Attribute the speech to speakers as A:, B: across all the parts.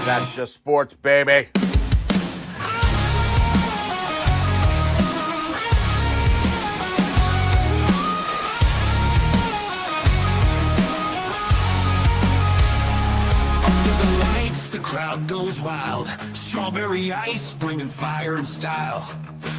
A: That's just sports, baby.
B: Crowd goes wild. Strawberry ice, bringing fire and style.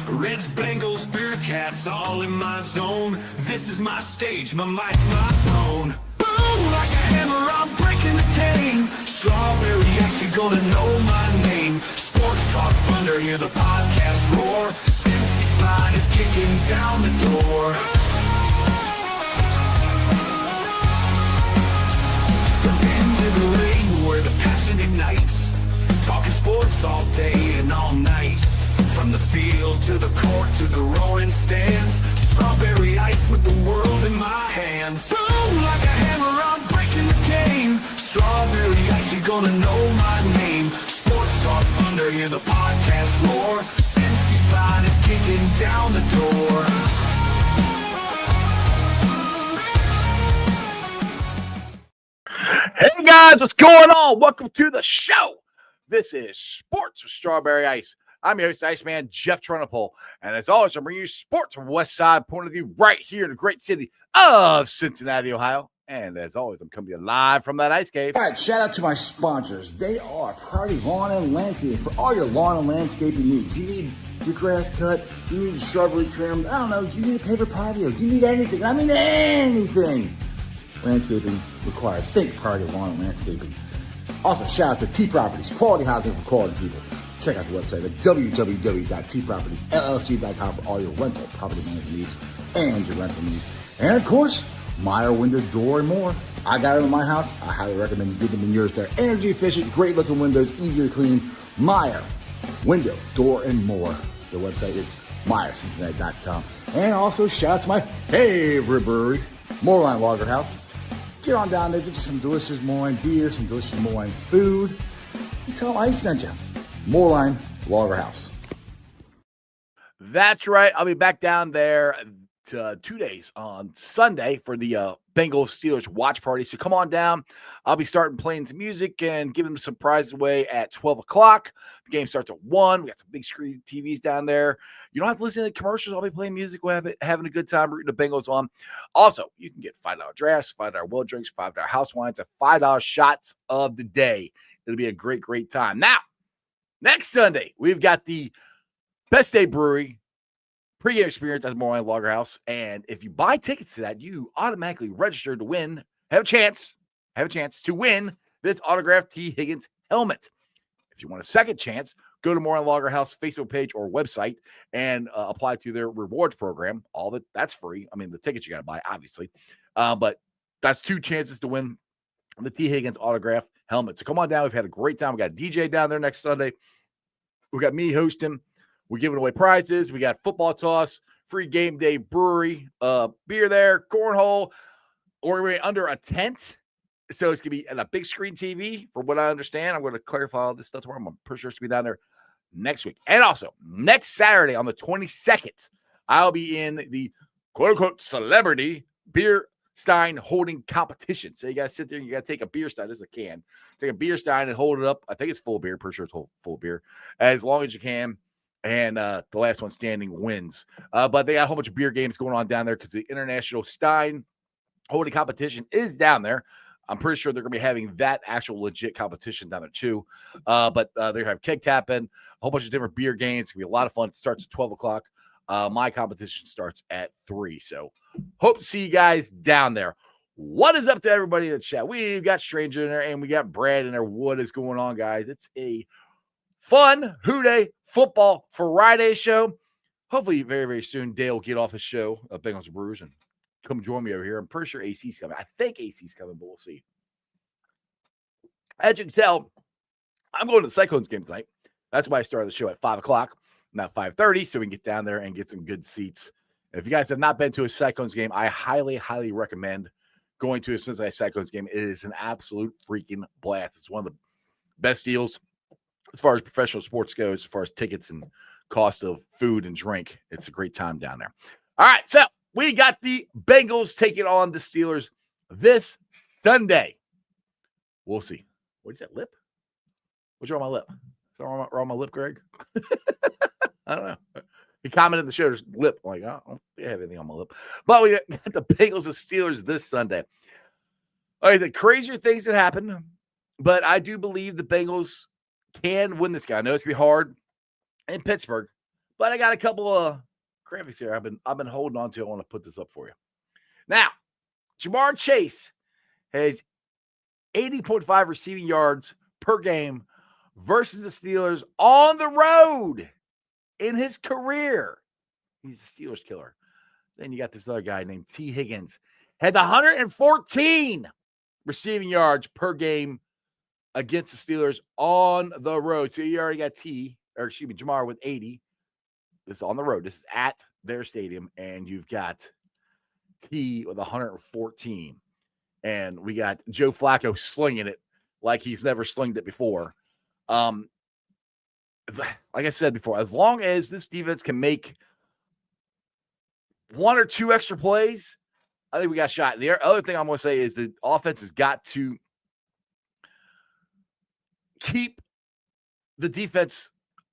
B: Reds, Bengals, Bearcats, all in my zone. This is my stage, my mic, my throne. Boom, like a hammer, I'm breaking the game. Strawberry ice, you're gonna know my name. Sports Talk Thunder, hear the podcast roar. Cincy Fine is kicking down the door. Step into the ring where the passion ignites. Talking sports all day and all night. From the field to the court to the roaring stands. Strawberry ice with the world in my hands. Boom, like a hammer, I'm breaking the game. Strawberry ice, you're gonna know my name. Sports Talk Thunder, hear the podcast roar. Cincy Fine is kicking down the door.
A: Hey guys, what's going on? Welcome to the show. This is Sports with Strawberry Ice. I'm your host, Iceman Jeff Trunapole, and as always, I'm bringing you sports from West Side point of view right here in the great city of Cincinnati, Ohio. And as always, I'm coming to you live from that ice cave.
C: All right, shout out to my sponsors. They are Party Lawn and Landscaping for all your lawn and landscaping needs. You need your grass cut, you need shrubbery trimmed, I don't know, you need a paper patio, you need anything. I mean anything. Landscaping required. Think Party Lawn and Landscaping. Also, shout out to T Properties, quality housing for quality people. Check out the website at www.tpropertiesllc.com for all your rental property management needs and your rental needs. And of course, Meyer Window, Door, and more. I got them in my house. I highly recommend you get them in yours. They're energy efficient, great looking windows, easy to clean. Meyer Window, Door, and more. Their website is MeyerCincinnati.com. And also, shout out to my favorite brewery, Moorline Lager House. Get on down there, get you some delicious Moorline beer, some delicious Moorline food. And tell them I sent you. Moorline Lager House.
A: That's right. I'll be back down there 2 days on Sunday for the Bengals Steelers watch party. So come on down. I'll be starting playing some music and giving them some prizes away at 12 o'clock. The game starts at 1. We got some big screen TVs down there. You don't have to listen to the commercials. I'll be playing music. We're having a good time rooting the Bengals on. Also, you can get $5 drafts, $5 well drinks, $5 house wines, and $5 shots of the day. It'll be a great, great time. Now, next Sunday, we've got the Best Day Brewery pregame experience at the Moorline Lager House. And if you buy tickets to that, you automatically register to win, have a chance to win this autographed T. Higgins helmet. If you want a second chance, go to Moorline Lager House Facebook page or website and apply to their rewards program. That's free. I mean, the tickets you got to buy, obviously. But that's 2 chances to win the T. Higgins autographed helmet. So come on down. We've had a great time. We got a DJ down there next Sunday. We got me hosting. We're giving away prizes. We got football toss, free game day brewery, beer there, cornhole. We're under a tent. So it's going to be at a big screen TV, from what I understand. I'm going to clarify all this stuff tomorrow. I'm pretty sure it's going to be down there next week. And also, next Saturday on the 22nd, I'll be in the quote-unquote celebrity beer stein holding competition. So you got to sit there and you got to take a beer stein. This is a can. Take a beer stein and hold it up. I think it's full beer. Pretty sure it's full beer. As long as you can. And the last one standing wins. But they got a whole bunch of beer games going on down there because the International Stein holding competition is down there. I'm pretty sure they're going to be having that actual legit competition down there too. But they have keg tapping, a whole bunch of different beer games. It's going to be a lot of fun. It starts at 12 o'clock. My competition starts at 3. So hope to see you guys down there. What is up to everybody in the chat? We've got Stranger in there and we got Brad in there. What is going on, guys? It's a fun Who Dey Football Friday show. Hopefully very, very soon Dale will get off his show, Bengals and Brews, and come join me over here. I'm pretty sure AC's coming. I think AC's coming, but we'll see. As you can tell, I'm going to the Cyclones game tonight. That's why I started the show at 5 o'clock, not 5:30, so we can get down there and get some good seats. And if you guys have not been to a Cyclones game, I highly, highly recommend going to a Cincinnati Cyclones game. It is an absolute freaking blast. It's one of the best deals as far as professional sports goes, as far as tickets and cost of food and drink. It's a great time down there. All right, so we got the Bengals taking on the Steelers this Sunday. We'll see. What is that lip? What's wrong with my lip? Is that wrong with my lip, Greg? I don't know. He commented in the show, there's lip. I'm like, I don't think I have anything on my lip. But we got the Bengals and Steelers this Sunday. All right, the crazier things that happen, but I do believe the Bengals can win this guy. I know it's going to be hard in Pittsburgh, but I got a couple of graphics here I've been holding on to. I want to put this up for you. Now, Jamar Chase has 80.5 receiving yards per game versus the Steelers on the road in his career. He's the Steelers killer. Then you got this other guy named T. Higgins. Had 114 receiving yards per game against the Steelers on the road. So you already got Jamar with 80. This is on the road. This is at their stadium. And you've got T with 114. And we got Joe Flacco slinging it like he's never slinged it before. Like I said before, as long as this defense can make one or two extra plays, I think we got shot. The other thing I'm going to say is the offense has got to keep the defense,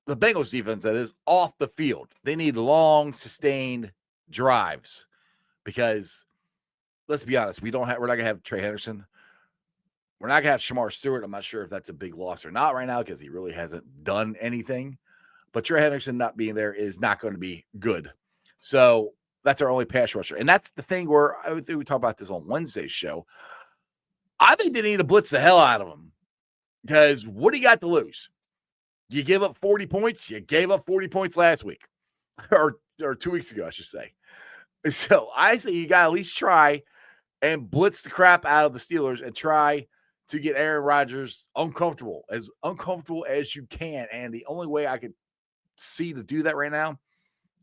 A: the Bengals defense, that is, off the field. They need long, sustained drives because, let's be honest, we're not going to have Trey Henderson. We're not going to have Shamar Stewart. I'm not sure if that's a big loss or not right now because he really hasn't done anything. But Trey Henderson not being there is not going to be good. So that's our only pass rusher. And that's the thing where I think we talked about this on Wednesday's show. I think they need to blitz the hell out of him because what do you got to lose? You give up 40 points. You gave up 40 points last week or 2 weeks ago, I should say. So I say you got to at least try and blitz the crap out of the Steelers and try to get Aaron Rodgers uncomfortable as you can. And the only way I could see to do that right now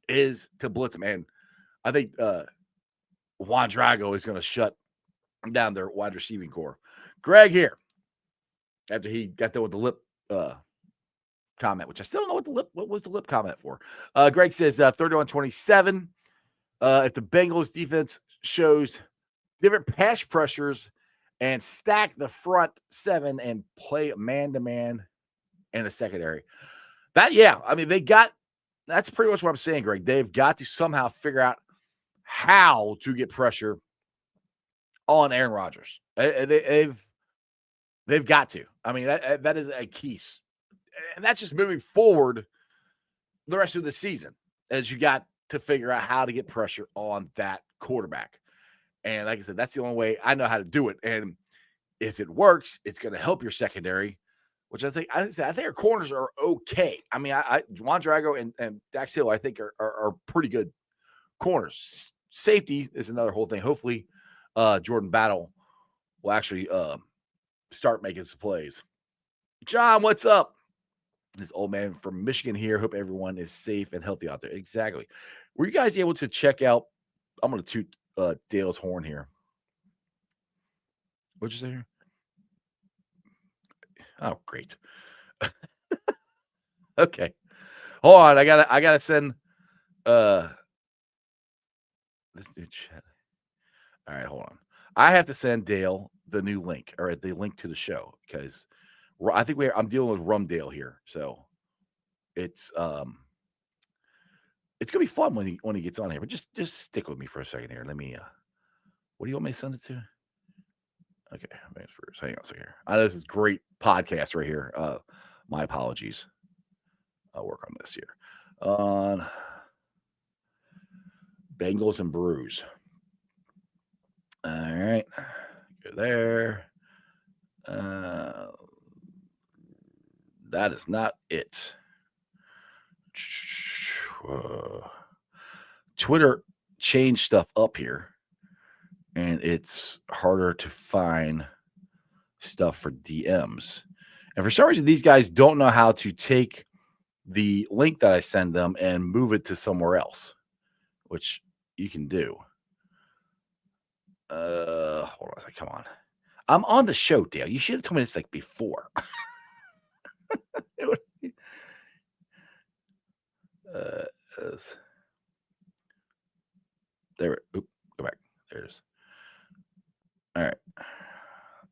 A: is to blitz him. And I think Juan Drago is going to shut down their wide receiving core. Greg here, after he got there with the lip comment, which I still don't know what was the lip comment for. Greg says 31-27. If the Bengals defense shows different pass pressures and stack the front seven and play man-to-man in the secondary. That's pretty much what I'm saying, Greg. They've got to somehow figure out how to get pressure on Aaron Rodgers. They've got to. I mean, that is a key. And that's just moving forward the rest of the season, as you got to figure out how to get pressure on that quarterback. And like I said, that's the only way I know how to do it. And if it works, it's going to help your secondary, which I think our corners are okay. I mean, Juan Drago and Dax Hill, I think are pretty good corners. Safety is another whole thing. Hopefully, Jordan Battle will actually start making some plays. John, what's up? This old man from Michigan here. Hope everyone is safe and healthy out there. Exactly. Were you guys able to check out? I'm going to toot Dale's horn here. What'd you say here? Oh, great. Okay. Hold on. I gotta send this new chat. All right, hold on. I have to send Dale the new link, or the link to the show, because I think I'm dealing with Rumdale here. So it's gonna be fun when he gets on here. But just stick with me for a second here. Let me what do you want me to send it to? Okay, hang on a second here. I know this is great podcast right here. My apologies. I'll work on this here. On Bengals and Brews. All right. Go there. That is not it. Twitter changed stuff up here, and it's harder to find stuff for DMs. And for some reason, these guys don't know how to take the link that I send them and move it to somewhere else, which you can do. Hold on a second. Come on. I'm on the show, Dale. You should have told me this like before. There. Go back. There it is. All right.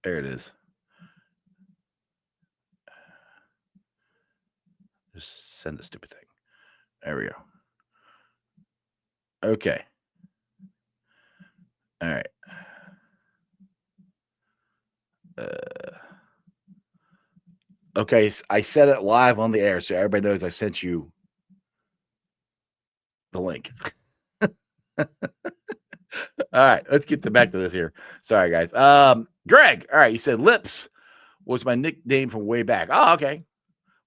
A: There it is. Just send the stupid thing. There we go. Okay. All right. Okay, I said it live on the air, so everybody knows I sent you the link. All right, let's get back to this here. Sorry, guys. Greg, all right, you said Lips was my nickname from way back. Oh, okay.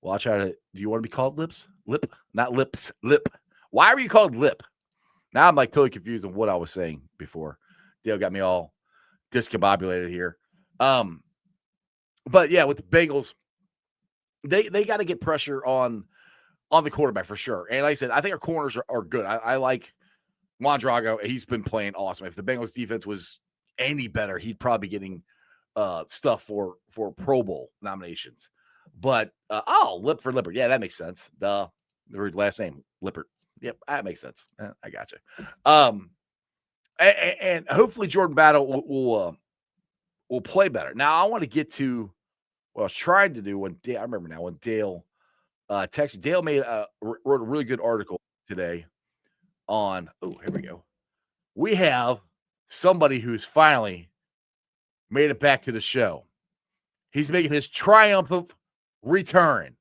A: Well, I'll try to. Do you want to be called Lips? Lip, not Lips. Lip. Why were you called Lip? Now I'm like totally confused on what I was saying before. Dale got me all discombobulated here. But yeah, with the Bengals, they got to get pressure on the quarterback for sure. And like I said, I think our corners are good. I like Juan Drago. He's been playing awesome. If the Bengals defense was any better, he'd probably be getting stuff for Pro Bowl nominations. But Lip for Lippert. Yeah, that makes sense. The last name, Lippert. Yep, that makes sense. I got you. And hopefully Jordan Battle will play better. Now I want to get to what I was trying to do when Dale. I remember now when Dale texted. Dale wrote a really good article today on. Oh, here we go. We have somebody who's finally made it back to the show. He's making his triumphant return.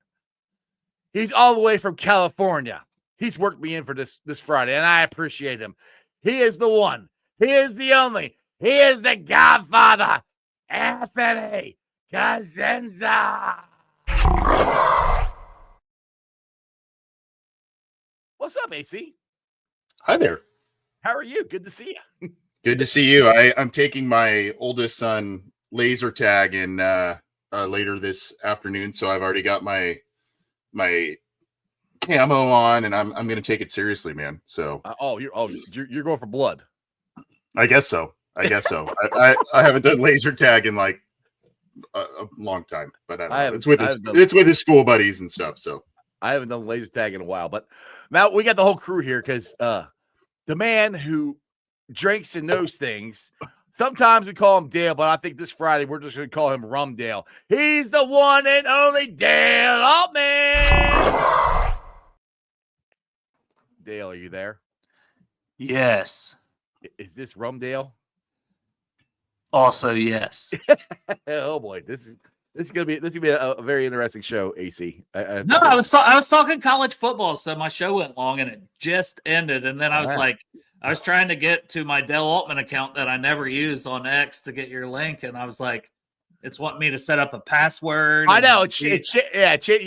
A: He's all the way from California. He's worked me in for this Friday, and I appreciate him. He is the one. He is the only. He is the Godfather, Anthony Cosenza. What's up, AC?
D: Hi there.
A: How are you? Good to see you.
D: Good to see you. I'm taking my oldest son laser tag in later this afternoon, so I've already got my camo on, and I'm going to take it seriously, man. So
A: you're going for blood.
D: I guess so. I haven't done laser tag in like a long time, but I don't know. It's with his school buddies and stuff. So
A: I haven't done laser tag in a while, but now we got the whole crew here because the man who drinks and knows things. Sometimes we call him Dale, but I think this Friday we're just going to call him Rum Dale. He's the one and only Dale Altman. Dale, are you there?
E: Yes.
A: Is this Rum Dale?
E: Also, yes.
A: Oh boy, this is gonna be a very interesting show. AC.
E: I was talking college football, so my show went long and it just ended, and then I was trying to get to my Dale Altman account that I never use on X to get your link, and I was like, it's wanting me to set up a password.
A: I know you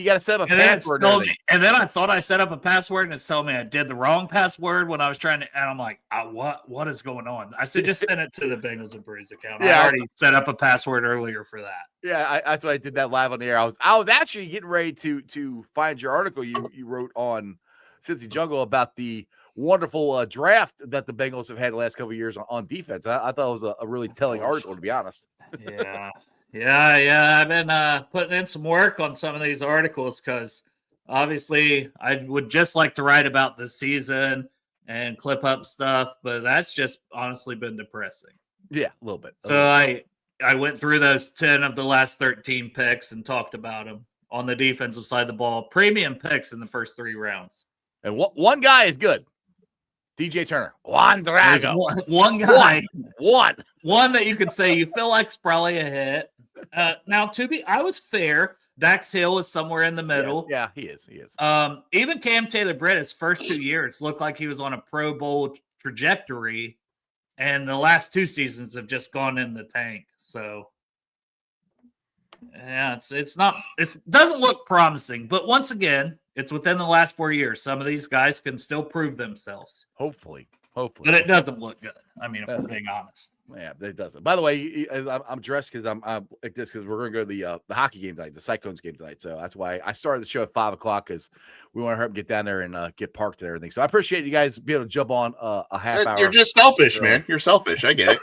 A: got to set up a password.
E: And then I thought I set up a password, and it's telling me I did the wrong password when I was trying to. And I'm like, what is going on? I said, just send it to the Bengals and Brews account.
A: Yeah,
E: I already set up a password earlier for that.
A: Yeah, that's why I did that live on the air. I was actually getting ready to find your article you wrote on Cincy Jungle about the wonderful draft that the Bengals have had the last couple of years on defense. I thought it was a really telling article, to be honest.
E: Yeah. I've been putting in some work on some of these articles because obviously I would just like to write about the season and clip up stuff, but that's just honestly been depressing.
A: Yeah, a little bit.
E: So I went through those 10 of the last 13 picks and talked about them on the defensive side of the ball. Premium picks in the first 3 rounds.
A: And one guy is good. DJ Turner. Juan Drago.
E: One guy.
A: One
E: that you could say you feel like's probably a hit. Now, I was fair. Dax Hill is somewhere in the middle.
A: Yeah, he is.
E: Even Cam Taylor-Britt, his first 2 years looked like he was on a Pro Bowl trajectory, and the last 2 seasons have just gone in the tank. So, yeah, it doesn't look promising. But once again, it's within the last 4 years. Some of these guys can still prove themselves.
A: Hopefully.
E: But it doesn't look good. I mean, if we're being honest.
A: Yeah, it doesn't. By the way, I'm dressed because I'm like this because we're going to go to the hockey game tonight, the Cyclones game tonight. So that's why I started the show at 5 o'clock because we want to help get down there and get parked and everything. So I appreciate you guys being able to jump on a half hour.
D: You're just selfish, man. You're selfish. I get it.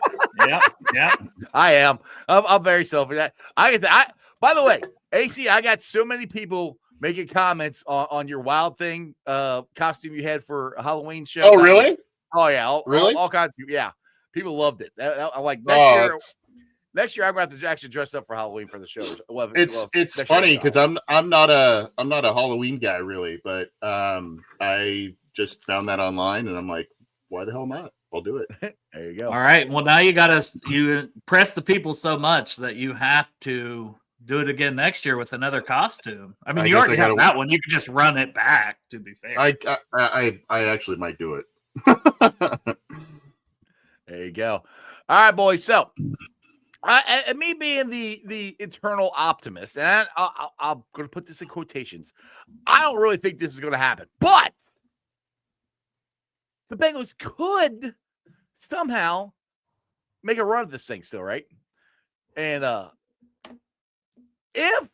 E: Yeah.
A: I am. I'm very selfish. By the way, AC, I got so many people making comments on your Wild Thing costume you had for a Halloween show.
D: Oh, really?
A: Oh yeah,
D: really?
A: All kinds of people. Yeah, people loved it. I like Next year, I'm going to have to actually dress up for Halloween for the show.
D: It's funny because I'm not a Halloween guy really, but I just found that online and I'm like, why the hell not? I'll do it.
A: There you go.
E: All right. Well, now you impress the people so much that you have to do it again next year with another costume. I mean, you already have that one. You can just run it back. To be fair,
D: I actually might do it.
A: There you go. All right, boys. So, and me being the eternal optimist, and I'm going to put this in quotations. I don't really think this is going to happen, but the Bengals could somehow make a run of this thing still, right? And if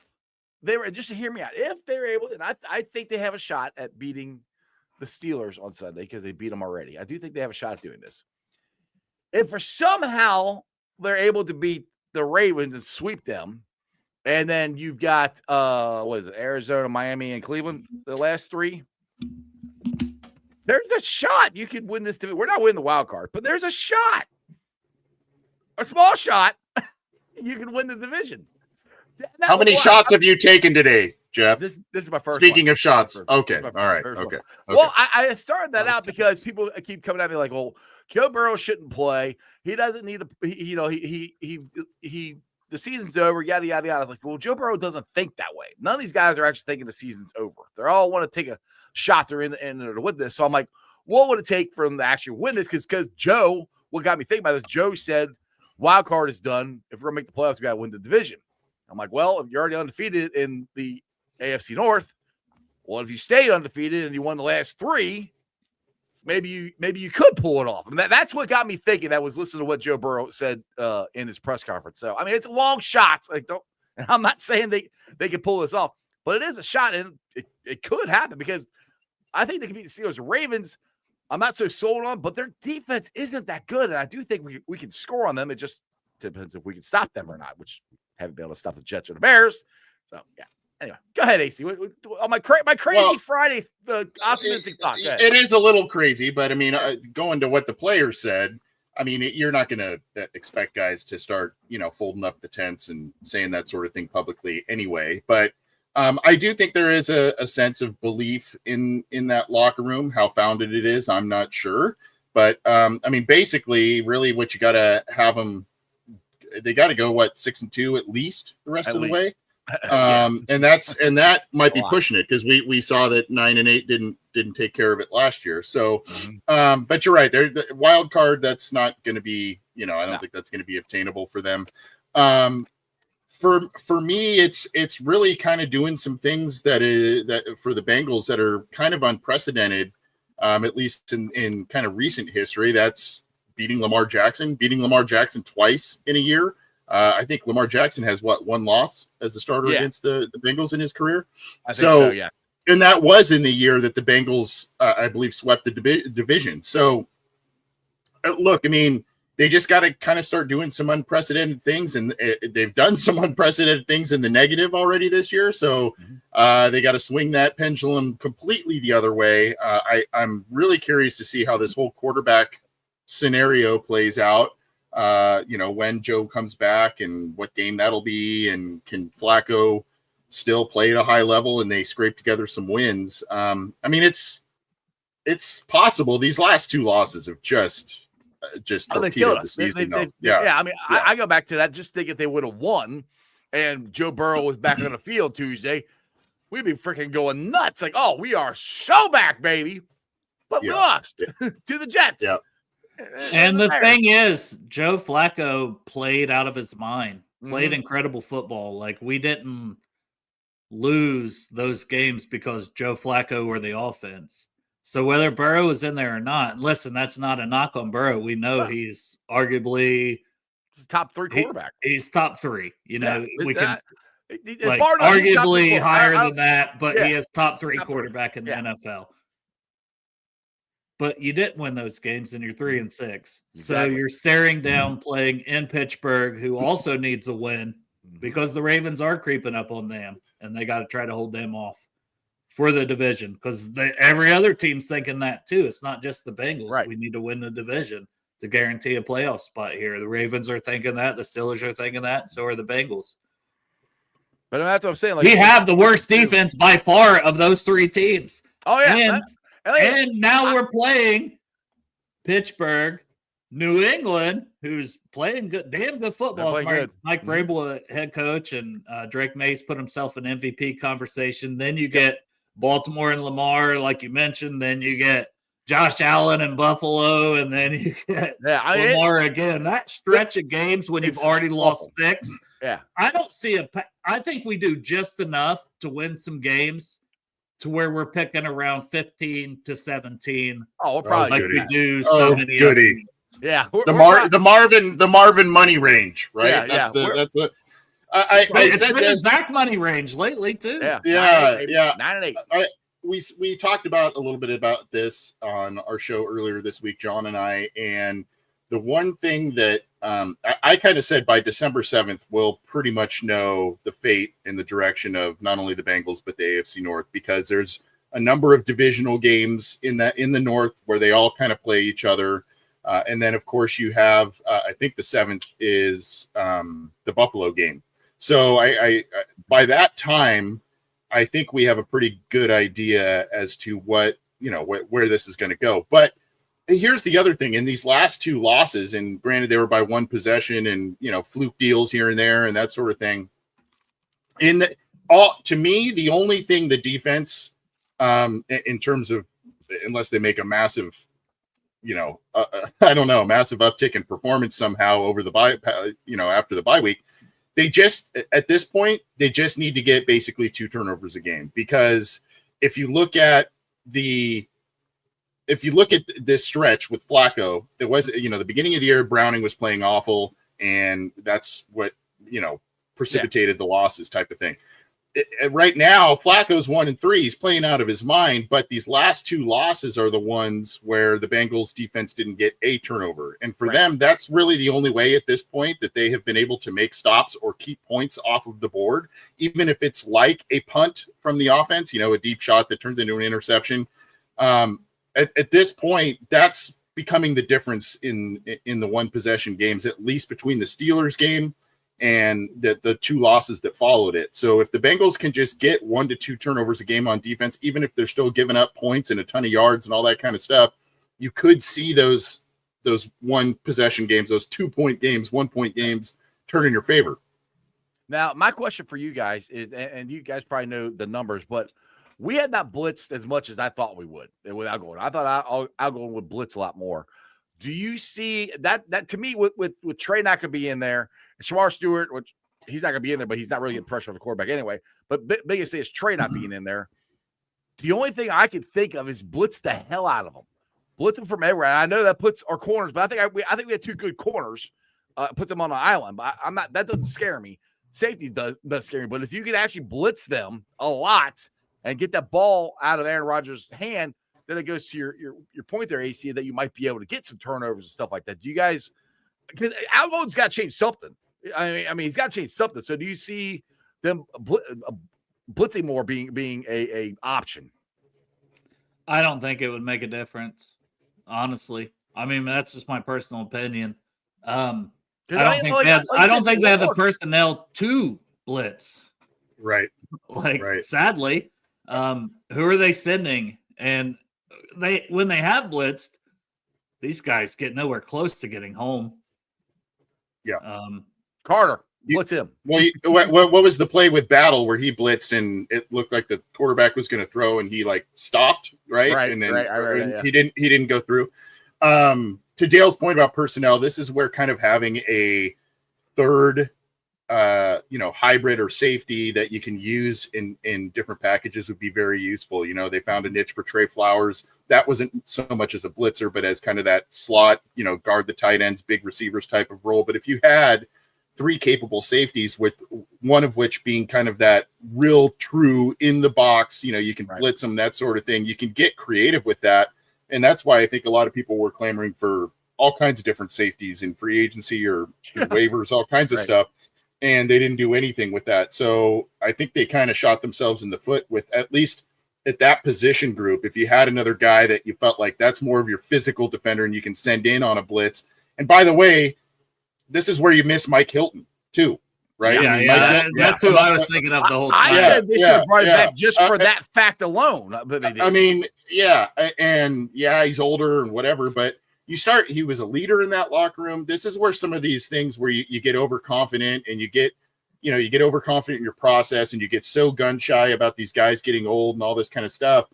A: they were, just to hear me out, if they're able, and I think they have a shot at beating the Steelers on Sunday because they beat them already. I do think they have a shot at doing this. If for somehow they're able to beat the Ravens and sweep them, and then you've got Arizona, Miami, and Cleveland, the last three. There's a shot you could win this. We're not winning the wild card, but there's a shot, a small shot. You can win the division.
D: How many shots have you taken today, Jeff?
A: This is my first.
D: Speaking of shots, okay, all right, okay.
A: Well, I started that out because people keep coming at me like, "Well, Joe Burrow shouldn't play. He doesn't need to. He the season's over. Yada yada yada." I was like, "Well, Joe Burrow doesn't think that way. None of these guys are actually thinking the season's over. They all want to take a shot. They're in there to win this." So I'm like, "What would it take for them to actually win this?" Because Joe, what got me thinking about this? Joe said, "Wild card is done. If we're gonna make the playoffs, we got to win the division." I'm like, well, if you're already undefeated in the AFC North, well, if you stayed undefeated and you won the last three, maybe you could pull it off. And that's what got me thinking. That was listening to what Joe Burrow said in his press conference. So I mean, it's a long shot. Like, and I'm not saying they can pull this off, but it is a shot, and it could happen because I think they can beat the Steelers. The Ravens, I'm not so sold on, but their defense isn't that good, and I do think we can score on them. It just depends if we can stop them or not, which haven't been able to stop the Jets or the Bears. So, yeah. Anyway, go ahead, AC. On my crazy Friday, the optimistic thought.
D: It is a little crazy, but I mean, going to what the players said, I mean, you're not going to expect guys to start, folding up the tents and saying that sort of thing publicly anyway. But I do think there is a sense of belief in that locker room. How founded it is, I'm not sure. But I mean, basically, really, what you got to have them. They got to go 6-2 at least the rest of the way, and that might be pushing it because we saw that 9-8 didn't take care of it last year. So, but you're right. The wild card, that's not going to be. I don't think that's going to be obtainable for them. For me, it's really kind of doing some things that for the Bengals that are kind of unprecedented, at least in kind of recent history. That's beating Lamar Jackson twice in a year. I think Lamar Jackson has one loss as a starter against the Bengals in his career.
A: I think so, yeah.
D: And that was in the year that the Bengals, I believe, swept the division. So, look, I mean, they just got to kind of start doing some unprecedented things, and they've done some unprecedented things in the negative already this year. So they got to swing that pendulum completely the other way. I'm really curious to see how this whole quarterback scenario plays out, when Joe comes back and what game that'll be, and can Flacco still play at a high level and they scrape together some wins. I mean, it's possible. These last two losses have just torpedoed the season.
A: I mean, I go back to that. Just think if they would have won and Joe Burrow was back on the field Tuesday, we'd be freaking going nuts. Like, oh, we are so back, baby. But we lost to the Jets.
D: Yeah.
E: And the thing is, Joe Flacco played out of his mind, played incredible football. Like, we didn't lose those games because Joe Flacco or the offense. So whether Burrow is in there or not, listen, that's not a knock on Burrow. We know he's arguably
A: top three quarterback.
E: He's top three. We can
A: arguably
E: higher than that, but he is top three quarterback in the NFL. But you didn't win those games, and you're 3-6. Exactly. So you're staring down playing in Pittsburgh, who also needs a win because the Ravens are creeping up on them, and they got to try to hold them off for the division because every other team's thinking that too. It's not just the Bengals.
A: Right.
E: We need to win the division. to guarantee a playoff spot here. The Ravens are thinking that. The Steelers are thinking that. So are the Bengals.
A: But that's what I'm saying. Like,
E: We have the worst defense by far of those three teams.
A: Oh, yeah.
E: And now we're playing Pittsburgh, New England, who's playing damn good football. Mike Vrabel, head coach, and Drake Mays put himself in MVP conversation. Then you get Baltimore and Lamar, like you mentioned. Then you get Josh Allen and Buffalo, and then you get Lamar again. That stretch of games when you've already lost 6.
A: Yeah,
E: I don't see I think we do just enough to win some games to where we're picking around 15 to 17.
A: Oh, we're probably
E: like we do so many.
D: Goody.
A: Yeah,
D: the Marvin money range, right?
A: Yeah,
E: I said the exact money range lately too.
D: Yeah,
A: 9 and 8.
D: We talked about a little bit about this on our show earlier this week, John and I, and the one thing that I kind of said by December 7th, we'll pretty much know the fate and the direction of not only the Bengals, but the AFC North, because there's a number of divisional games in the North where they all kind of play each other. And then, of course, you have, I think the 7th is the Buffalo game. So I by that time, I think we have a pretty good idea as to what, where this is going to go. But here's the other thing. In these last 2 losses, and granted they were by 1 possession and, fluke deals here and there and that sort of thing. To me, the only thing the defense, in terms of, unless they make a massive, massive uptick in performance somehow over the bye, after the bye week, at this point, they just need to get basically 2 turnovers a game. Because if you look at this stretch with Flacco, it was, the beginning of the year, Browning was playing awful, and that's what, precipitated the losses type of thing. Right now, Flacco's 1-3. He's playing out of his mind, but these last 2 losses are the ones where the Bengals defense didn't get a turnover. And for them, that's really the only way at this point that they have been able to make stops or keep points off of the board, even if it's like a punt from the offense, a deep shot that turns into an interception. At this point, that's becoming the difference in the 1 possession games, at least between the Steelers game and the 2 losses that followed it. So if the Bengals can just get 1 to 2 turnovers a game on defense, even if they're still giving up points and a ton of yards and all that kind of stuff, you could see those 1 possession games, those 2-point games, 1-point games turn in your favor.
A: Now, my question for you guys is, and you guys probably know the numbers, but we had not blitzed as much as I thought we would with Algorn. I thought Algorn would blitz a lot more. Do you see that to me with Trey not going to be in there, and Shamar Stewart, which he's not going to be in there, but he's not really getting pressure on the quarterback anyway. But biggest thing is Trey not being in there. The only thing I can think of is blitz the hell out of them. Blitz them from everywhere. I know that puts our corners, but I think we had 2 good corners. Puts them on an island, but I'm not. That doesn't scare me. Safety does scare me. But if you could actually blitz them a lot and get that ball out of Aaron Rodgers' hand, then it goes to your point there, AC, that you might be able to get some turnovers and stuff like that. Do you guys – because Algon's got to change something. I mean, he's got to change something. So do you see them blitzing more being a option?
E: I don't think it would make a difference, honestly. I mean, that's just my personal opinion. I don't think they have the personnel to blitz.
D: Right.
E: Sadly, who are they sending? And when they have blitzed, these guys get nowhere close to getting home.
D: Yeah.
A: Carter, blitz him.
D: Well, what was the play with Battle where he blitzed and it looked like the quarterback was going to throw and he stopped, right? And then he didn't go through. To Dale's point about personnel, this is where kind of having a third hybrid or safety that you can use in different packages would be very useful. They found a niche for Trey Flowers. That wasn't so much as a blitzer, but as kind of that slot, guard the tight ends, big receivers type of role. But if you had 3 capable safeties, with one of which being kind of that real true in the box, you can blitz them, that sort of thing. You can get creative with that. And that's why I think a lot of people were clamoring for all kinds of different safeties in free agency or waivers, all kinds of stuff. And they didn't do anything with that. So I think they kind of shot themselves in the foot with at least at that position group, if you had another guy that you felt like that's more of your physical defender and you can send in on a blitz. And by the way, this is where you miss Mike Hilton too, right?
E: Yeah,
D: I mean,
E: that's who I was thinking of the whole time.
A: I said they should have brought it back just for that fact alone. But they did.
D: I mean, he's older and whatever, but he was a leader in that locker room. This is where some of these things where you get overconfident and you get overconfident in your process and you get so gun shy about these guys getting old and all this kind of stuff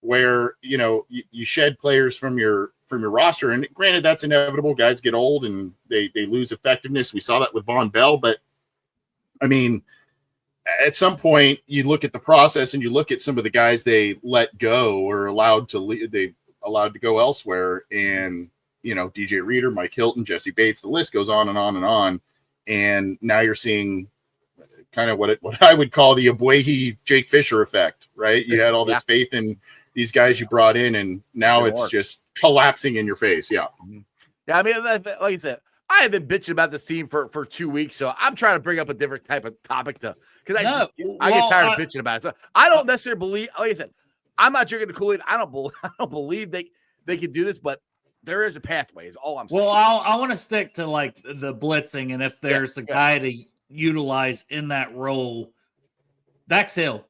D: where, you shed players from your roster. And granted, that's inevitable. Guys get old and they lose effectiveness. We saw that with Von Bell, but I mean, at some point you look at the process and you look at some of the guys they let go or allowed to go elsewhere. And, DJ Reader, Mike Hilton, Jesse Bates, the list goes on and on and on. And now you're seeing kind of what I would call the Abuehi Jake Fisher effect, right? You had all this faith in these guys you brought in, and now it's just collapsing in your face. Yeah.
A: Yeah. I mean, like I said, I have been bitching about this team for 2 weeks, so I'm trying to bring up a different type of topic because I get tired of bitching about it. So I don't necessarily believe, like I said, I'm not drinking the Kool-Aid. I don't believe they can do this, but there is a pathway is all I'm saying.
E: Well, I want to stick to like the blitzing, and if there's a guy to utilize in that role, Dax Hill.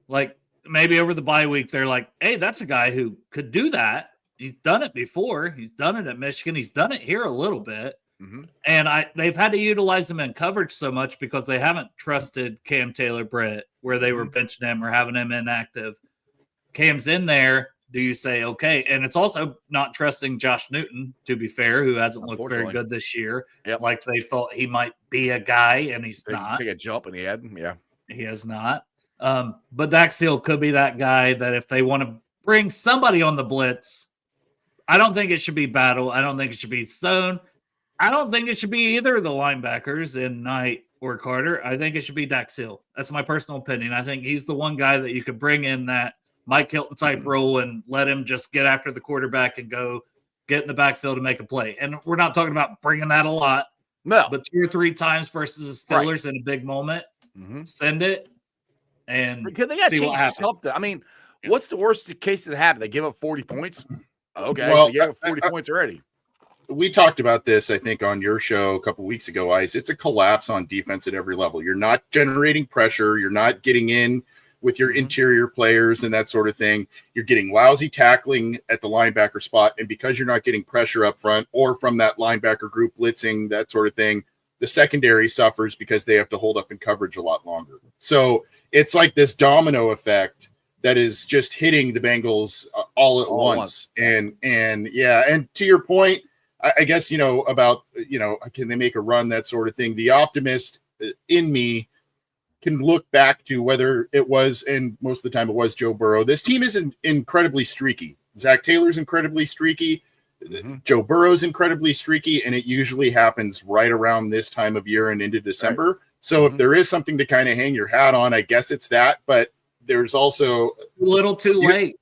E: Like maybe over the bye week, they're like, hey, that's a guy who could do that. He's done it before. He's done it at Michigan. He's done it here a little bit. Mm-hmm. And they've had to utilize him in coverage so much because they haven't trusted Cam Taylor-Britt where they were benching him or having him inactive. Cam's in there. Do you say, okay? And it's also not trusting Josh Newton, to be fair, who hasn't looked very good this year.
A: Yep.
E: Like they thought he might be a guy, and he's not.
A: Take a jump, and he had. Yeah.
E: He has not. But Dax Hill could be that guy that if they want to bring somebody on the blitz, I don't think it should be Battle. I don't think it should be Stone. I don't think it should be either of the linebackers in Knight or Carter. I think it should be Dax Hill. That's my personal opinion. I think he's the one guy that you could bring in that Mike Hilton type role and let him just get after the quarterback and go get in the backfield and make a play. And we're not talking about bringing that a lot.
A: No.
E: But 2 or 3 times versus the Steelers in a big moment. Mm-hmm. Send it and
A: because they got to change something. I mean, what's the worst case that happened? They give up 40 points? Okay, well, they gave up 40 points already.
D: We talked about this, I think, on your show a couple of weeks ago, Ice. It's a collapse on defense at every level. You're not generating pressure. You're not getting in with your interior players and that sort of thing. You're getting lousy tackling at the linebacker spot. And because you're not getting pressure up front or from that linebacker group blitzing, that sort of thing, the secondary suffers because they have to hold up in coverage a lot longer. So it's like this domino effect that is just hitting the Bengals all at once. And to your point, I guess, about, can they make a run, that sort of thing. The optimist in me can look back to whether it was, and most of the time it was, Joe Burrow. This team is incredibly streaky. Zach Taylor's incredibly streaky. Mm-hmm. Joe Burrow's incredibly streaky, and it usually happens right around this time of year and into December. Right. So if there is something to kind of hang your hat on, I guess it's that. But there's also
E: a little too late.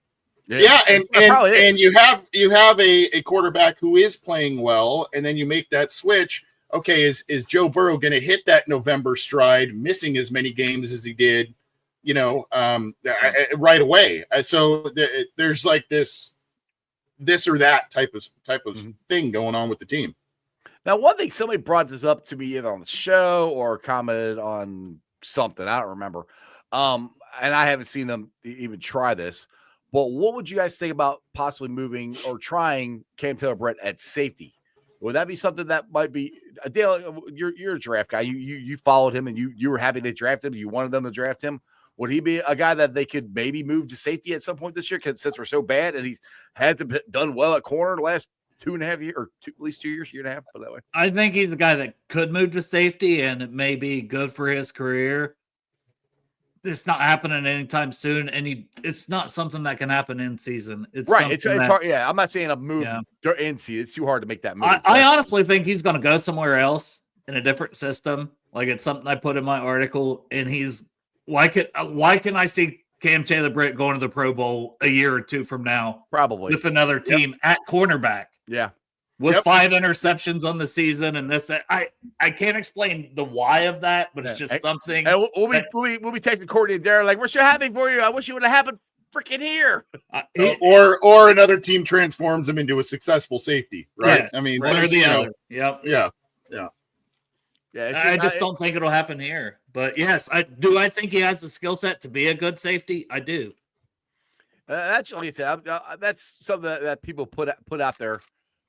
D: Yeah, and you have a quarterback who is playing well, and then you make that switch. Okay, is Joe Burrow going to hit that November stride, missing as many games as he did, right away? So there's like this or that type of thing going on with the team.
A: Now, one thing somebody brought this up to me either on the show or commented on something, I don't remember, and I haven't seen them even try this. But what would you guys think about possibly moving or trying Cam Taylor-Britt at safety? Would that be something that might be Dale? You're a draft guy. You followed him and you were happy they drafted him. You wanted them to draft him. Would he be a guy that they could maybe move to safety at some point this year? Because since we're so bad and he's hasn't done well at corner the last 2.5 years or at least 2 years, 1.5 years, put it that way.
E: I think he's a guy that could move to safety and it may be good for his career. It's not happening anytime soon, and it's not something that can happen in season. It's
A: right. It's hard. Yeah, I'm not saying a move in season. It's too hard to make that move.
E: I honestly think he's going to go somewhere else in a different system. Like it's something I put in my article, and why can I see Cam Taylor-Britt going to the Pro Bowl a year or 2 from now?
A: Probably
E: with another team at cornerback.
A: Yeah.
E: With 5 interceptions on the season, and this, I can't explain the why of that, but it's just something.
A: And we'll be texting Courtney and Darren like, we're so happy for you. I wish it would have happened freaking here.
D: Or another team transforms him into a successful safety, right?
E: Yes,
D: I mean,
E: one or the other. Yep.
D: Yeah.
E: I just don't think it'll happen here. But yes, I think he has the skill set to be a good safety. I do.
A: That's like I said. That's something that people put out there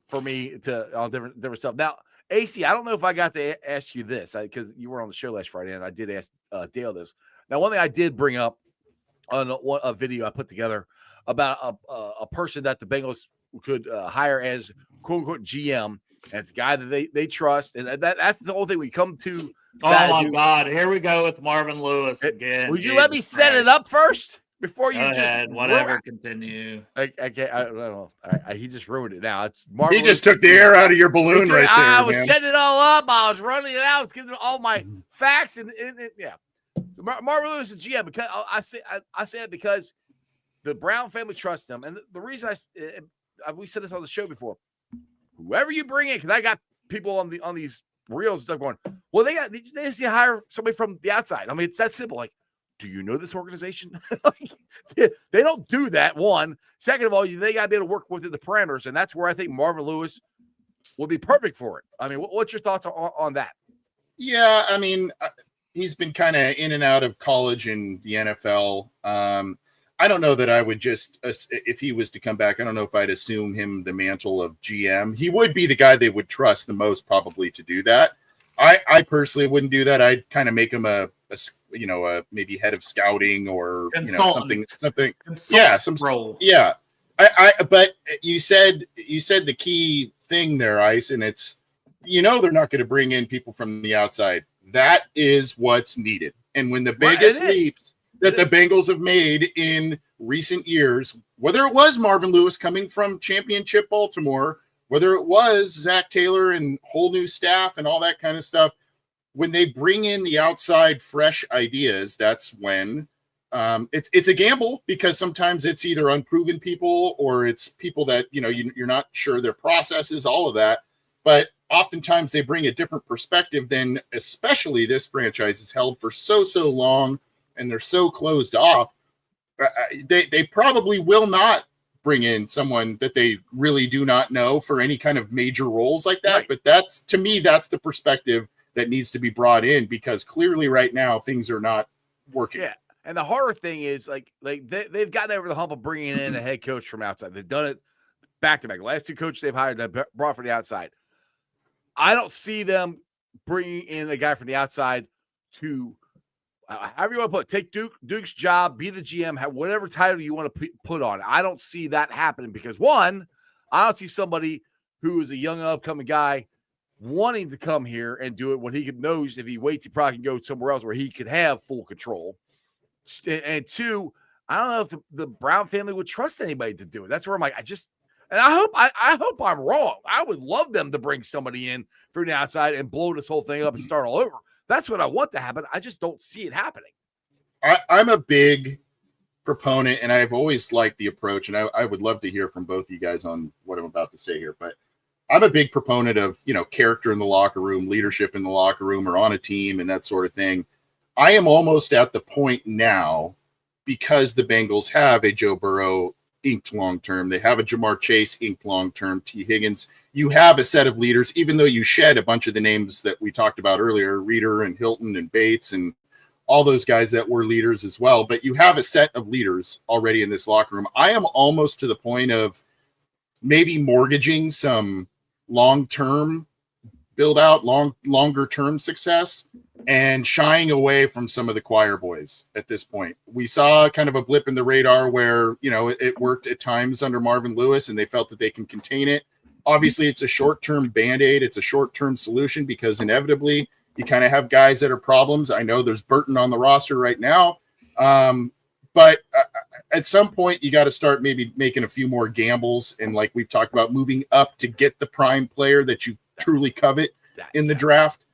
A: for me to on different stuff. Now, AC, I don't know if I got to ask you this because you were on the show last Friday, and I did ask Dale this. Now, one thing I did bring up on a video I put together about a person that the Bengals could hire as quote unquote GM. And it's a guy that they trust, and that's the whole thing we come to.
E: Oh my God! Here we go with Marvin Lewis again.
A: Would you let me set it up first before you
E: go ahead? Whatever.
A: Ruin.
E: Continue.
A: I don't know. He just ruined it. Now it's
D: Marvin. He just took the air out of your balloon right there.
A: I was setting it all up. I was running it out. I was giving all my facts and yeah. So Marvin Lewis is GM because I say it because the Brown family trusts him, and the reason we said this on the show before. Whoever you bring in, because I got people on these reels and stuff going, well, they just need to hire somebody from the outside. I mean, it's that simple. Like, do you know this organization? They don't do that, one. Second of all, they got to be able to work within the parameters, and that's where I think Marvin Lewis would be perfect for it. I mean, what's your thoughts on that?
D: Yeah, I mean, he's been kind of in and out of college and the NFL. I don't know that I would just, if he was to come back, I don't know if I'd assume him the mantle of GM. He would be the guy they would trust the most probably to do that. I personally wouldn't do that. I'd kind of make him a maybe head of scouting or something. Yeah, some role. Yeah. But you said the key thing there, Ice, and it's, they're not going to bring in people from the outside. That is what's needed. And when the biggest leaps that the Bengals have made in recent years, whether it was Marvin Lewis coming from championship Baltimore, whether it was Zach Taylor and whole new staff and all that kind of stuff, when they bring in the outside fresh ideas, that's when it's a gamble because sometimes it's either unproven people or it's people that, you're not sure their processes, all of that. But oftentimes they bring a different perspective than especially this franchise has held for so long. And they're so closed off, they probably will not bring in someone that they really do not know for any kind of major roles like that. Right. But that's, to me, that's the perspective that needs to be brought in because clearly right now things are not working.
A: Yeah. And the horror thing is like they've gotten over the hump of bringing in a head coach from outside. They've done it back to back. The last two coaches they've hired that brought from the outside. I don't see them bringing in a guy from the outside to however you want to put it, take Duke's job, be the GM, have whatever title you want to put on it. I don't see that happening because, one, I don't see somebody who is a young upcoming guy wanting to come here and do it when he knows if he waits, he probably can go somewhere else where he could have full control. And two, I don't know if the Brown family would trust anybody to do it. That's where I'm like, I hope I'm wrong. I would love them to bring somebody in from the outside and blow this whole thing up and start all over. That's what I want to happen. I just don't see it happening.
D: I'm a big proponent, and I've always liked the approach, and I would love to hear from both you guys on what I'm about to say here. But I'm a big proponent of, character in the locker room, leadership in the locker room or on a team and that sort of thing. I am almost at the point now, because the Bengals have a Joe Burrow inked long-term. They have a Jamar Chase inked long-term, T. Higgins. You have a set of leaders, even though you shed a bunch of the names that we talked about earlier, Reeder and Hilton and Bates and all those guys that were leaders as well. But you have a set of leaders already in this locker room. I am almost to the point of maybe mortgaging some long-term build out, longer-term success and shying away from some of the choir boys at this point. We saw kind of a blip in the radar where, it worked at times under Marvin Lewis and they felt that they can contain it. Obviously, it's a short-term Band-Aid. It's a short-term solution because inevitably you kind of have guys that are problems. I know there's Burton on the roster right now. But at some point, you got to start maybe making a few more gambles. And like we've talked about, moving up to get the prime player that you truly covet in the draft.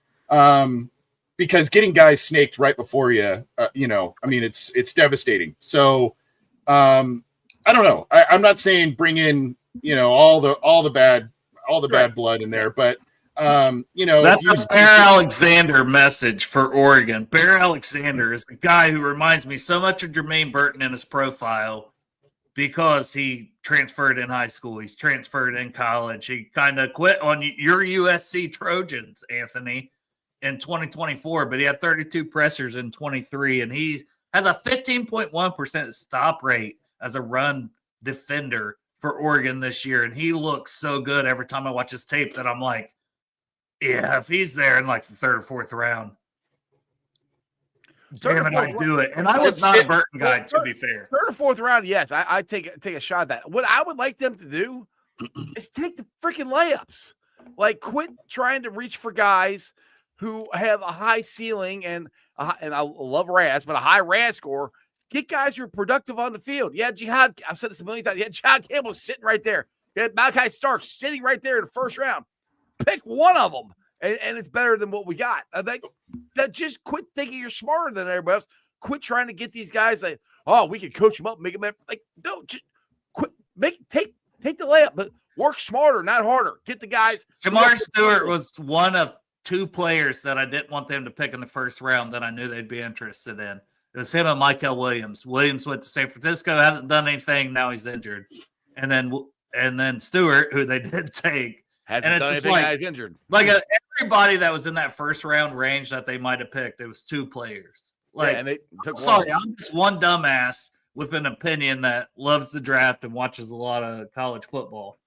D: Because getting guys snaked right before you, it's devastating. So I don't know. I'm not saying bring in, all the bad blood in there, but
E: that's a Bear Alexander message for Oregon. Bear Alexander is the guy who reminds me so much of Jermaine Burton in his profile. because he transferred in high school. He's transferred in college. He kind of quit on your USC Trojans, Anthony, in 2024, but he had 32 pressures in 23, and he has a 15.1% stop rate as a run defender for Oregon this year. And he looks so good every time I watch his tape that I'm like, yeah, if he's there in like the third or fourth round, damn it, I do it. And I was not a Burton guy, to be fair.
A: Third or fourth round, yes, I take a shot at that. What I would like them to do is take the freaking layups. Like, quit trying to reach for guys who have a high ceiling and I love RAS, but a high RAS score. Get guys who are productive on the field. Yeah, Jihad, I've said this a million times. Yeah, Jihad Campbell sitting right there. Yeah, Malachi Stark sitting right there in the first round. Pick one of them, and it's better than what we got. That just quit thinking you're smarter than everybody else. Quit trying to get these guys like, oh, we can coach them up, make them like, no, just quit. Take the layup, but work smarter, not harder. Get the guys.
E: Jamar Stewart was one of two players that I didn't want them to pick in the first round that I knew they'd be interested in. It was him and Michael Williams. Williams went to San Francisco, hasn't done anything. Now he's injured. And then Stewart, who they did take,
A: hasn't done anything. He's injured.
E: Like everybody that was in that first round range that they might have picked, it was two players. Like,
A: and they took
E: sorry, I'm just one dumbass with an opinion that loves the draft and watches a lot of college football.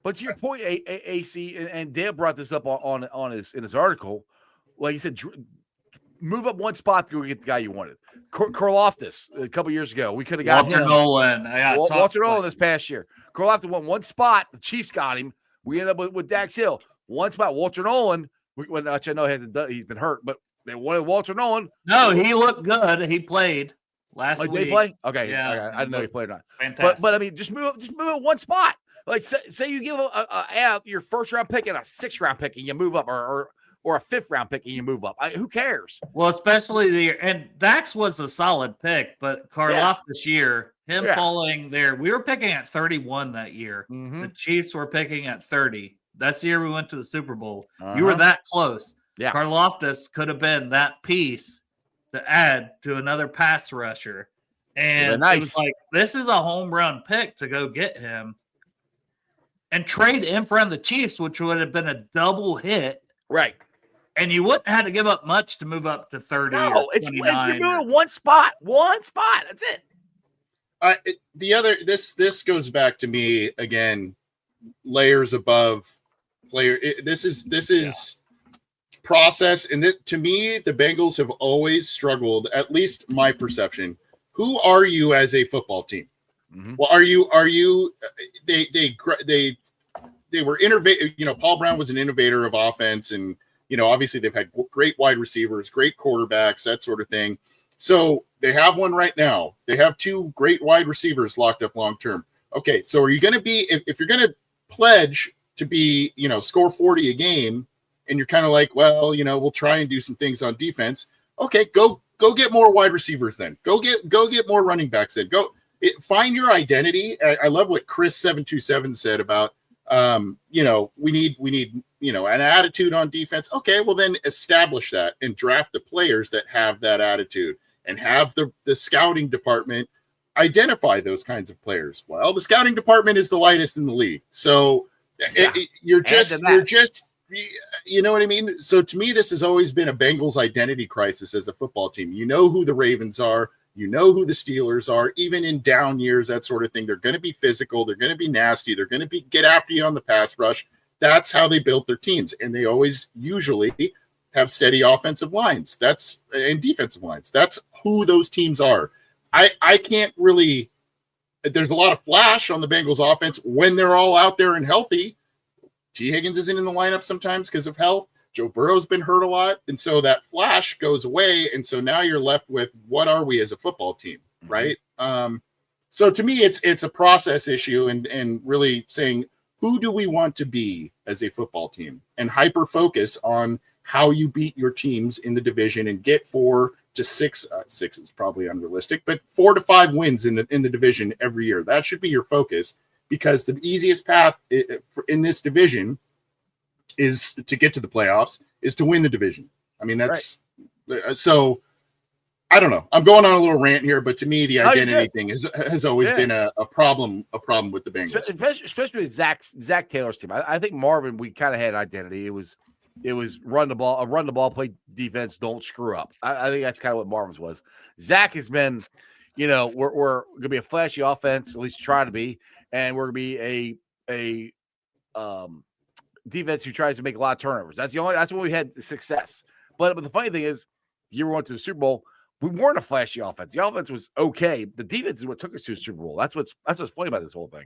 A: But to your point, AC, and Dale brought this up in his article, like he said, move up one spot to go get the guy you wanted. Karlaftis a couple years ago, we could have got
E: Walter Nolan.
A: Walter Nolan this past year. Karlaftis won one spot. The Chiefs got him. We ended up with Dax Hill. One spot. Walter Nolan. Which I know he's been hurt, but they wanted Walter Nolan.
E: No, he looked good. He played last week.
A: Did he play? Okay,
E: yeah,
A: I didn't know he played or not.
E: Fantastic.
A: But I mean, just move it one spot. Like say you give your first round pick and a 6th round pick and you move up, or a 5th round pick and you move up. Who cares?
E: Well, especially and Dax was a solid pick, but Karloff this year, falling there. We were picking at 31 that year.
A: Mm-hmm.
E: The Chiefs were picking at 30. That's the year we went to the Super Bowl. You were that close.
A: Yeah.
E: Karlaftis could have been that piece to add to another pass rusher. And it was like, this is a home run pick to go get him and trade in front of the Chiefs, which would have been a double hit.
A: Right.
E: And you wouldn't have to give up much to move up to 30 or 29.
A: You're doing one spot. One spot. That's it.
D: This goes back to me again, layers above player. This is process. And to me, the Bengals have always struggled, at least my perception. Who are you as a football team?
A: Mm-hmm.
D: Well, are you? They were innovative. Paul Brown was an innovator of offense, and obviously they've had great wide receivers, great quarterbacks, that sort of thing. So they have one right now. They have 2 great wide receivers locked up long term. Okay, so are you going to be if you're going to pledge to be score 40 a game, and you're kind of like, well, we'll try and do some things on defense. Okay, go get more wide receivers then. Go get more running backs then. Find your identity. I love what Chris 727 said about, we need, an attitude on defense. Okay, well then establish that and draft the players that have that attitude and have the scouting department identify those kinds of players. Well, the scouting department is the lightest in the league. So you're just, you know what I mean? So to me, this has always been a Bengals identity crisis as a football team. You know who the Ravens are. You know who the Steelers are, even in down years, that sort of thing. They're going to be physical. They're going to be nasty. They're going to get after you on the pass rush. That's how they built their teams. And they always usually have steady offensive lines. And defensive lines. That's who those teams are. I can't really – there's a lot of flash on the Bengals offense when they're all out there and healthy. T. Higgins isn't in the lineup sometimes because of health. Joe Burrow's been hurt a lot, and so that flash goes away, and so now you're left with what are we as a football team, right? So to me, it's a process issue, and really saying who do we want to be as a football team, and hyper focus on how you beat your teams in the division and get 4 to 6. 6 is probably unrealistic, but 4 to 5 wins in the division every year. That should be your focus, because the easiest path in this division is to get to the playoffs, is to win the division. I mean, that's right. So I don't know. I'm going on a little rant here, but to me, the identity thing has always been a problem with the Bengals,
A: especially with Zach Taylor's team. I think Marvin, we kind of had identity. It was run the ball, play defense, don't screw up. I think that's kind of what Marvin's was. Zach has been, we're gonna be a flashy offense, at least try to be, and we're gonna be a defense who tries to make a lot of turnovers. That's when we had success. But the funny thing is, the year we went to the Super Bowl, we weren't a flashy offense. The offense was okay. The defense is what took us to the Super Bowl. That's what's funny about this whole thing.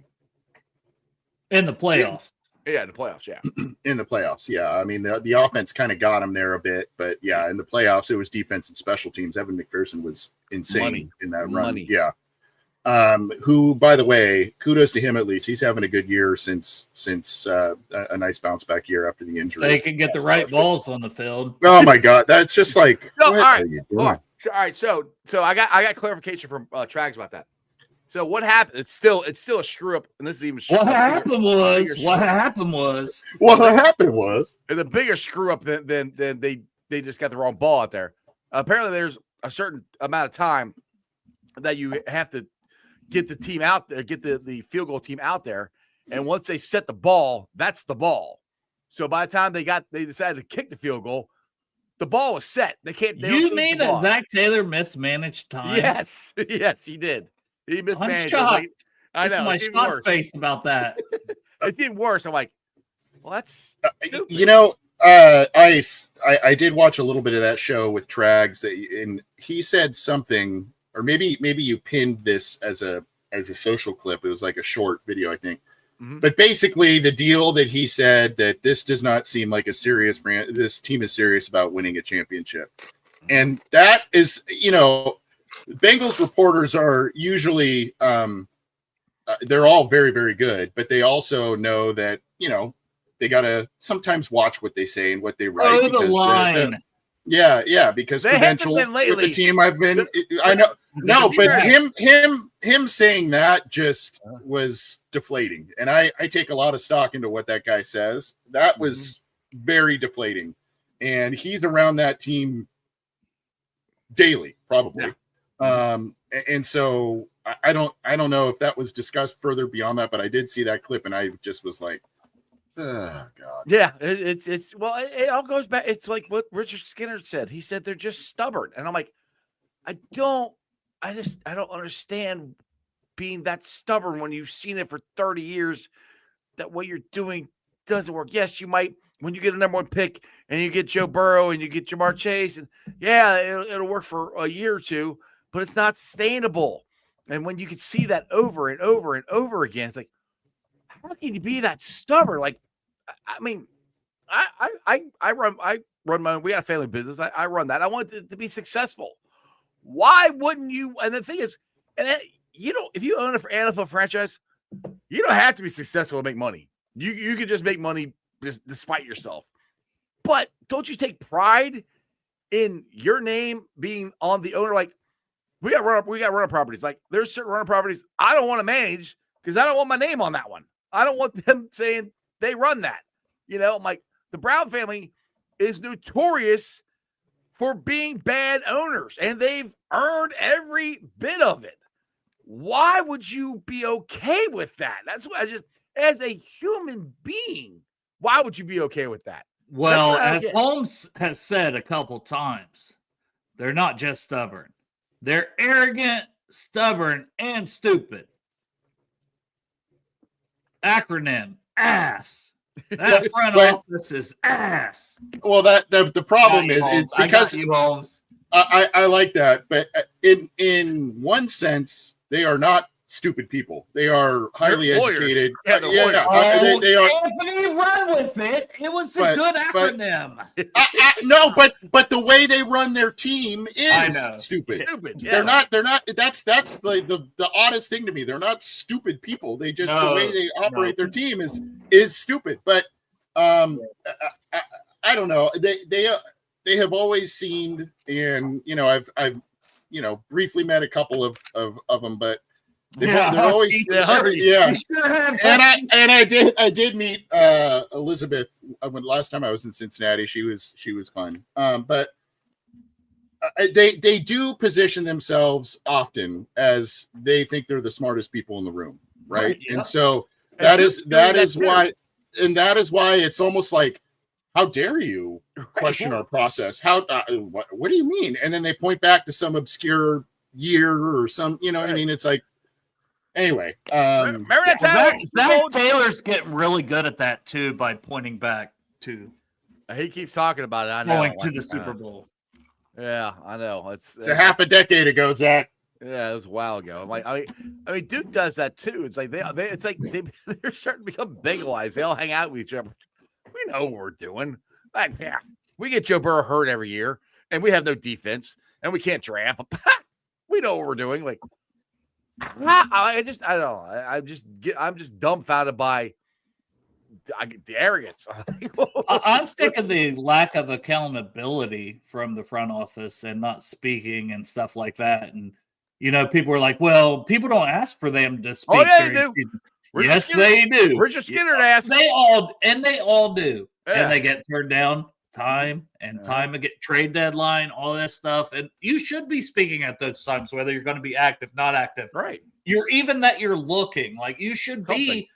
E: In the playoffs.
A: Yeah, in the playoffs, yeah.
D: In the playoffs, yeah. I mean, the offense kind of got them there a bit, but yeah, in the playoffs, it was defense and special teams. Evan McPherson was insane in that run. Yeah. Who, by the way, kudos to him at least. He's having a good year since a nice bounce back year after the injury.
E: They can get the right balls on the field.
D: Oh my God, that's just like.
A: No, all right. All right, so I got clarification from Trags about that. So what happened? It's still a screw up, and this is even.
E: What happened was.
A: It's a bigger screw up than they just got the wrong ball out there. Apparently, there's a certain amount of time that you have to get the team out there, get the field goal team out there, and once they set the ball, that's the ball. So by the time they decided to kick the field goal, the ball was set.
E: You mean that Zach Taylor mismanaged time?
A: Yes, he did. He mismanaged.
E: I know. My shocked face about that.
A: It's even worse. I'm like, well, that's
D: I did watch a little bit of that show with Trags, and he said something, or maybe you pinned this as a social clip. It was like a short video, I think. Mm-hmm. But basically, the deal that he said that this does not seem like this team is serious about winning a championship, and that is, Bengals reporters are usually they're all very, very good, but they also know that they gotta sometimes watch what they say and what they write.
E: The line.
D: Because credentials with the team I've been, I know, no, but him saying that just was deflating, and I take a lot of stock into what that guy says. That was very deflating, and he's around that team daily, probably. Yeah. And so I don't know if that was discussed further beyond that, but I did see that clip, and I just was like, oh God.
A: Yeah, it all goes back. It's like what Richard Skinner said. He said they're just stubborn, and I'm like, I don't understand being that stubborn when you've seen it for 30 years. That what you're doing doesn't work. Yes, you might when you get a number one pick and you get Joe Burrow and you get Jamar Chase, and it'll work for a year or two, but it's not sustainable. And when you can see that over and over and over again, it's like, how can you be that stubborn? Like, I mean, I run my own. We got a family business. I run that. I want it to be successful. Why wouldn't you? And the thing is, if you own an NFL franchise, you don't have to be successful to make money. You can just make money just despite yourself. But don't you take pride in your name being on the owner? Like, we got runner properties. Like, there's certain runner properties I don't want to manage because I don't want my name on that one. I don't want them saying they run that. I'm like, the Brown family is notorious for being bad owners, and they've earned every bit of it. Why would you be okay with that? That's what as a human being, why would you be okay with that?
E: Well, as Holmes has said a couple times, they're not just stubborn. They're arrogant, stubborn, and stupid. Acronym, ass. That front office is ass.
D: Well, the problem is it's because
E: Holmes.
D: I like that, but in one sense, they are not stupid people. They are highly educated.
E: They are. Anthony, run with it. It was a good acronym.
D: No, but the way they run their team is stupid. Yeah. They're not. That's the oddest thing to me. They're not stupid people. They just the way they operate their team is stupid. But I don't know. They have always seemed, and I've briefly met a couple of them, but. They're always and I did meet Elizabeth when last time I was in Cincinnati. She was fun, but they do position themselves often as they think they're the smartest people in the room, right?
E: Yeah.
D: And so that is why it's almost like, how dare you question our process? How what do you mean? And then they point back to some obscure year or some, you know, I mean, it's like, anyway.
E: Zach Taylor's getting really good at that too by pointing back to.
A: He keeps talking about it. I know.
E: Going to the Super Bowl.
A: Yeah, I know.
D: It's a half a decade ago, Zach.
A: Yeah, it was a while ago. I'm like, I mean, Duke does that too. It's like they're starting to become Bengal-ized. They all hang out with each other. We know what we're doing. Like, yeah, we get Joe Burrow hurt every year, and we have no defense, and we can't draft. We know what we're doing. Like, I don't know. I'm just dumbfounded by the arrogance.
E: I'm sick of the lack of accountability from the front office and not speaking and stuff like that. And people are like, "Well, people don't ask for them to speak during the season." Yes, they do.
A: Richard Skinner asked.
E: They all do,
A: yeah.
E: And they get turned down time and time to get trade deadline, all this stuff. And you should be speaking at those times, whether you're going to be active, not active.
A: Right.
E: You're looking like you should be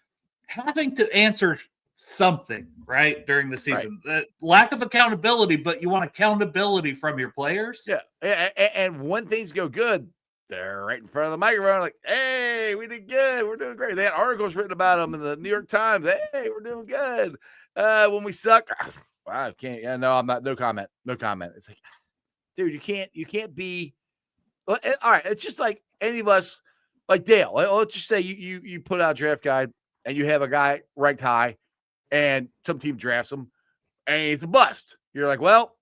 E: having to answer something right during the season. Right. Lack of accountability, but you want accountability from your players.
A: Yeah, and when things go good, they're right in front of the microphone, like, "Hey, we did good. We're doing great." They had articles written about them in the New York Times. "Hey, we're doing good." When we suck, I can't. Yeah, no, I'm not. No comment. No comment. It's like, dude, you can't be. All right, it's just like any of us, like Dale. Let's just say you put out a draft guide and you have a guy ranked high, and some team drafts him, and he's a bust. You're like, well,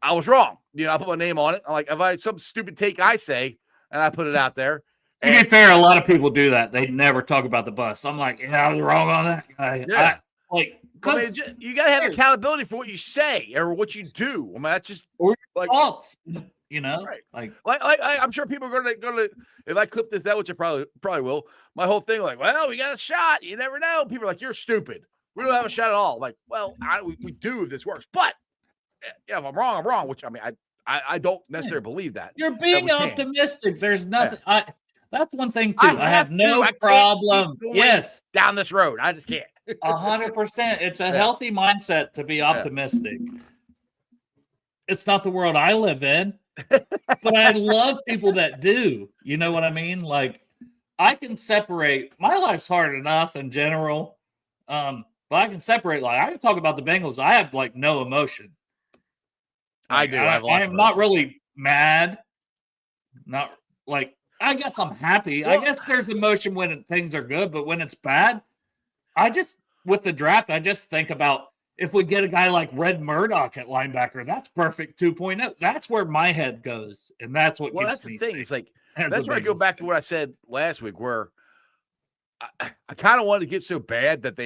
A: I was wrong. I put my name on it. I'm like, if I some stupid take I say, and I put it out there.
E: To be fair, a lot of people do that. They never talk about the bust. I'm like, yeah, I was wrong on that guy.
A: Yeah. You got to have accountability for what you say or what you do. I mean, that's just
E: like thoughts,
A: right.
E: Like
A: I'm sure people are going to, if I clip this, that which I probably will. My whole thing, like, well, we got a shot. You never know. People are like, you're stupid. We don't have a shot at all. Like, well, we do if this works. But if I'm wrong, I'm wrong. Which I mean, I don't necessarily believe that.
E: You're being optimistic. There's nothing. Yeah. That's one thing too. I have no problem. Yes,
A: down this road, I just can't.
E: 100%. It's a healthy mindset to be optimistic. It's not the world I live in, but I love people that do. You know what I mean? Like, I can separate. My life's hard enough in general, but I can separate. Like, I can talk about the Bengals. I have like no emotion.
A: I do.
E: I am not really mad. Not like, I guess I'm happy. Well, I guess there's emotion when things are good, but when it's bad, with the draft, I just think about if we get a guy like Red Murdoch at linebacker, that's perfect 2.0. That's where my head goes, and that's what keeps me safe.
A: It's like that's where I go back to what I said last week, where I kind of wanted to get so bad that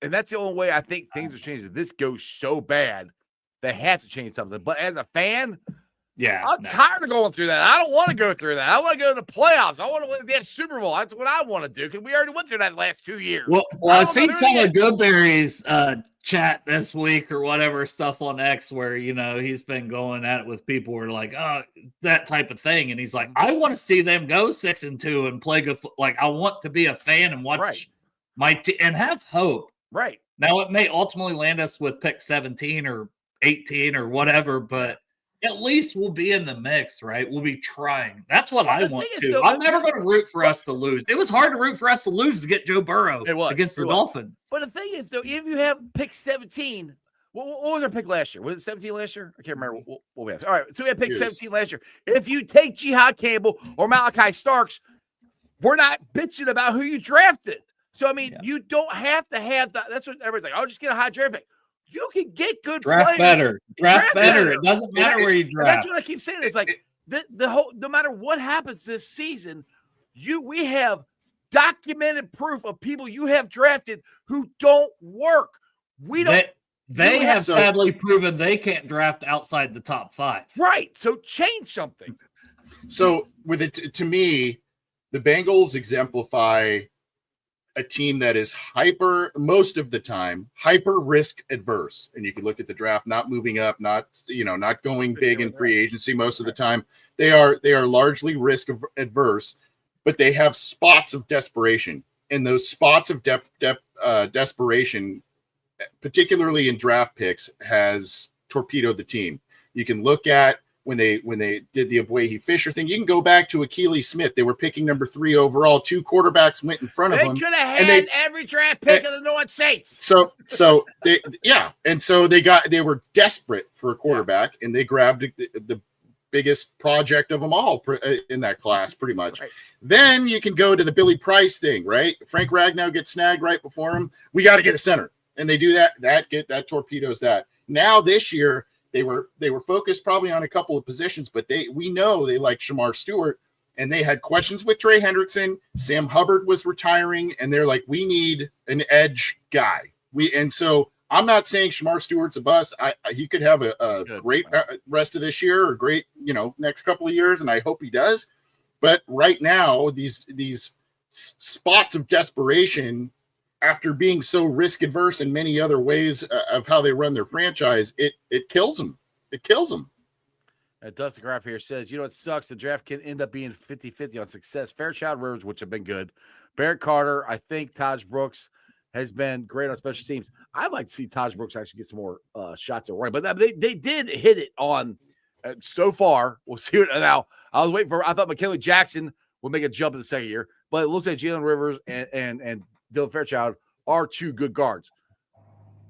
A: and that's the only way I think things are changing. This goes so bad, they have to change something. But as a fan, I'm tired of going through that. I don't want to go through that. I want to go to the playoffs. I want to win the Super Bowl. That's what I want to do because we already went through that last 2 years.
E: Well I've seen some of Goodberry's chat this week or whatever stuff on X where, he's been going at it with people who are like, oh, that type of thing. And he's like, I want to see them go 6-2 and play good. Like, I want to be a fan and watch my team and have hope.
A: Right.
E: Now, it may ultimately land us with pick 17 or 18 or whatever, but at least we'll be in the mix, right? We'll be trying. That's what I want to. I'm never going to root for us to lose. It was hard to root for us to lose to get Joe Burrow against the Dolphins.
A: But the thing is, though, even if you have pick 17, what was our pick last year? Was it 17 last year? I can't remember what we have. All right, so we had pick 17 last year. If you take Jihad Campbell or Malachi Starks, we're not bitching about who you drafted. So, I mean, you don't have to have that. That's what everybody's like. I'll just get a high draft pick. You can get good
E: draft
A: players.
E: Draft better. It doesn't matter where you draft.
A: That's what I keep saying. It's like the whole. No matter what happens this season, we have documented proof of people you have drafted who don't work. We don't.
E: They have sadly proven they can't draft outside the top 5.
A: Right. So change something.
D: So with it, to me, the Bengals exemplify a team that is most of the time, hyper risk adverse. And you can look at the draft, not moving up, not going big in free agency most of the time. They are largely risk adverse, but they have spots of desperation. And those spots of desperation, particularly in draft picks, has torpedoed the team. You can look at when they did the Abuehi Fisher thing. You can go back to Akili Smith. They were picking number 3 overall. 2 quarterbacks went in front of them.
A: They could have had every draft pick in the North States.
D: So they were desperate for a quarterback, and they grabbed the biggest project of them all in that class, pretty much. Right. Then you can go to the Billy Price thing, right? Frank Ragnow gets snagged right before him. We got to get a center, and they do that. That torpedoes that. Now this year, they were focused probably on a couple of positions, but we know they like Shamar Stewart, and they had questions with Trey Hendrickson. Sam Hubbard was retiring, and they're like, we need an edge guy. So I'm not saying Shamar Stewart's a bust. He could have a great rest of this year or great, next couple of years, and I hope he does. But right now, these spots of desperation, after being so risk adverse in many other ways of how they run their franchise, it kills them. It kills them.
A: Dustin Graff here says, it sucks. The draft can end up being 50-50 on success. Fairchild Rivers, which have been good. Barrett Carter, I think Taj Brooks has been great on special teams. I'd like to see Taj Brooks actually get some more shots at running, but they did hit it on so far. We'll see what now. I thought McKinley Jackson would make a jump in the second year, but it looks like Jalen Rivers and Dylan Fairchild are 2 good guards.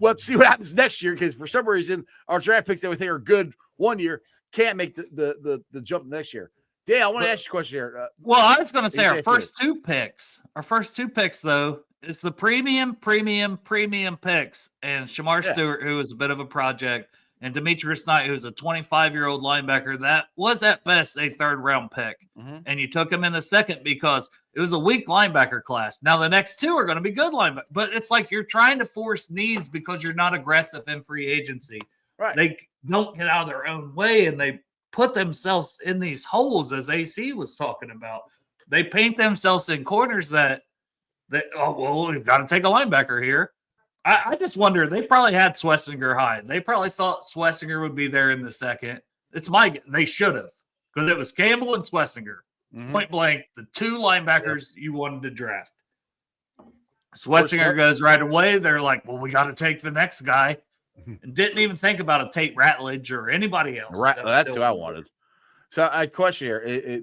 A: Let's see what happens next year, because for some reason our draft picks that we think are good one year can't make the jump next year. Dale, I want to ask you a question here.
E: I was going to say our first two picks, though, it's the premium picks, and Shamar Stewart, who is a bit of a project, and Demetrius Knight, who's a 25-year-old linebacker that was at best a 3rd-round pick. Mm-hmm. And you took him in the 2nd because it was a weak linebacker class. Now the next 2 are going to be good linebackers, but it's like you're trying to force needs because you're not aggressive in free agency. Right? They don't get out of their own way, and they put themselves in these holes, as AC was talking about. They paint themselves in corners that we've got to take a linebacker here. I just wonder, they probably had Swessinger high. They probably thought Swessinger would be there in the 2nd. They should have, because it was Campbell and Swessinger. Mm-hmm. Point blank, the 2 linebackers you wanted to draft. Swessinger goes right away. They're like, well, we got to take the next guy. And didn't even think about a Tate Ratledge or anybody else.
A: Right, that's who I wanted. So I question here.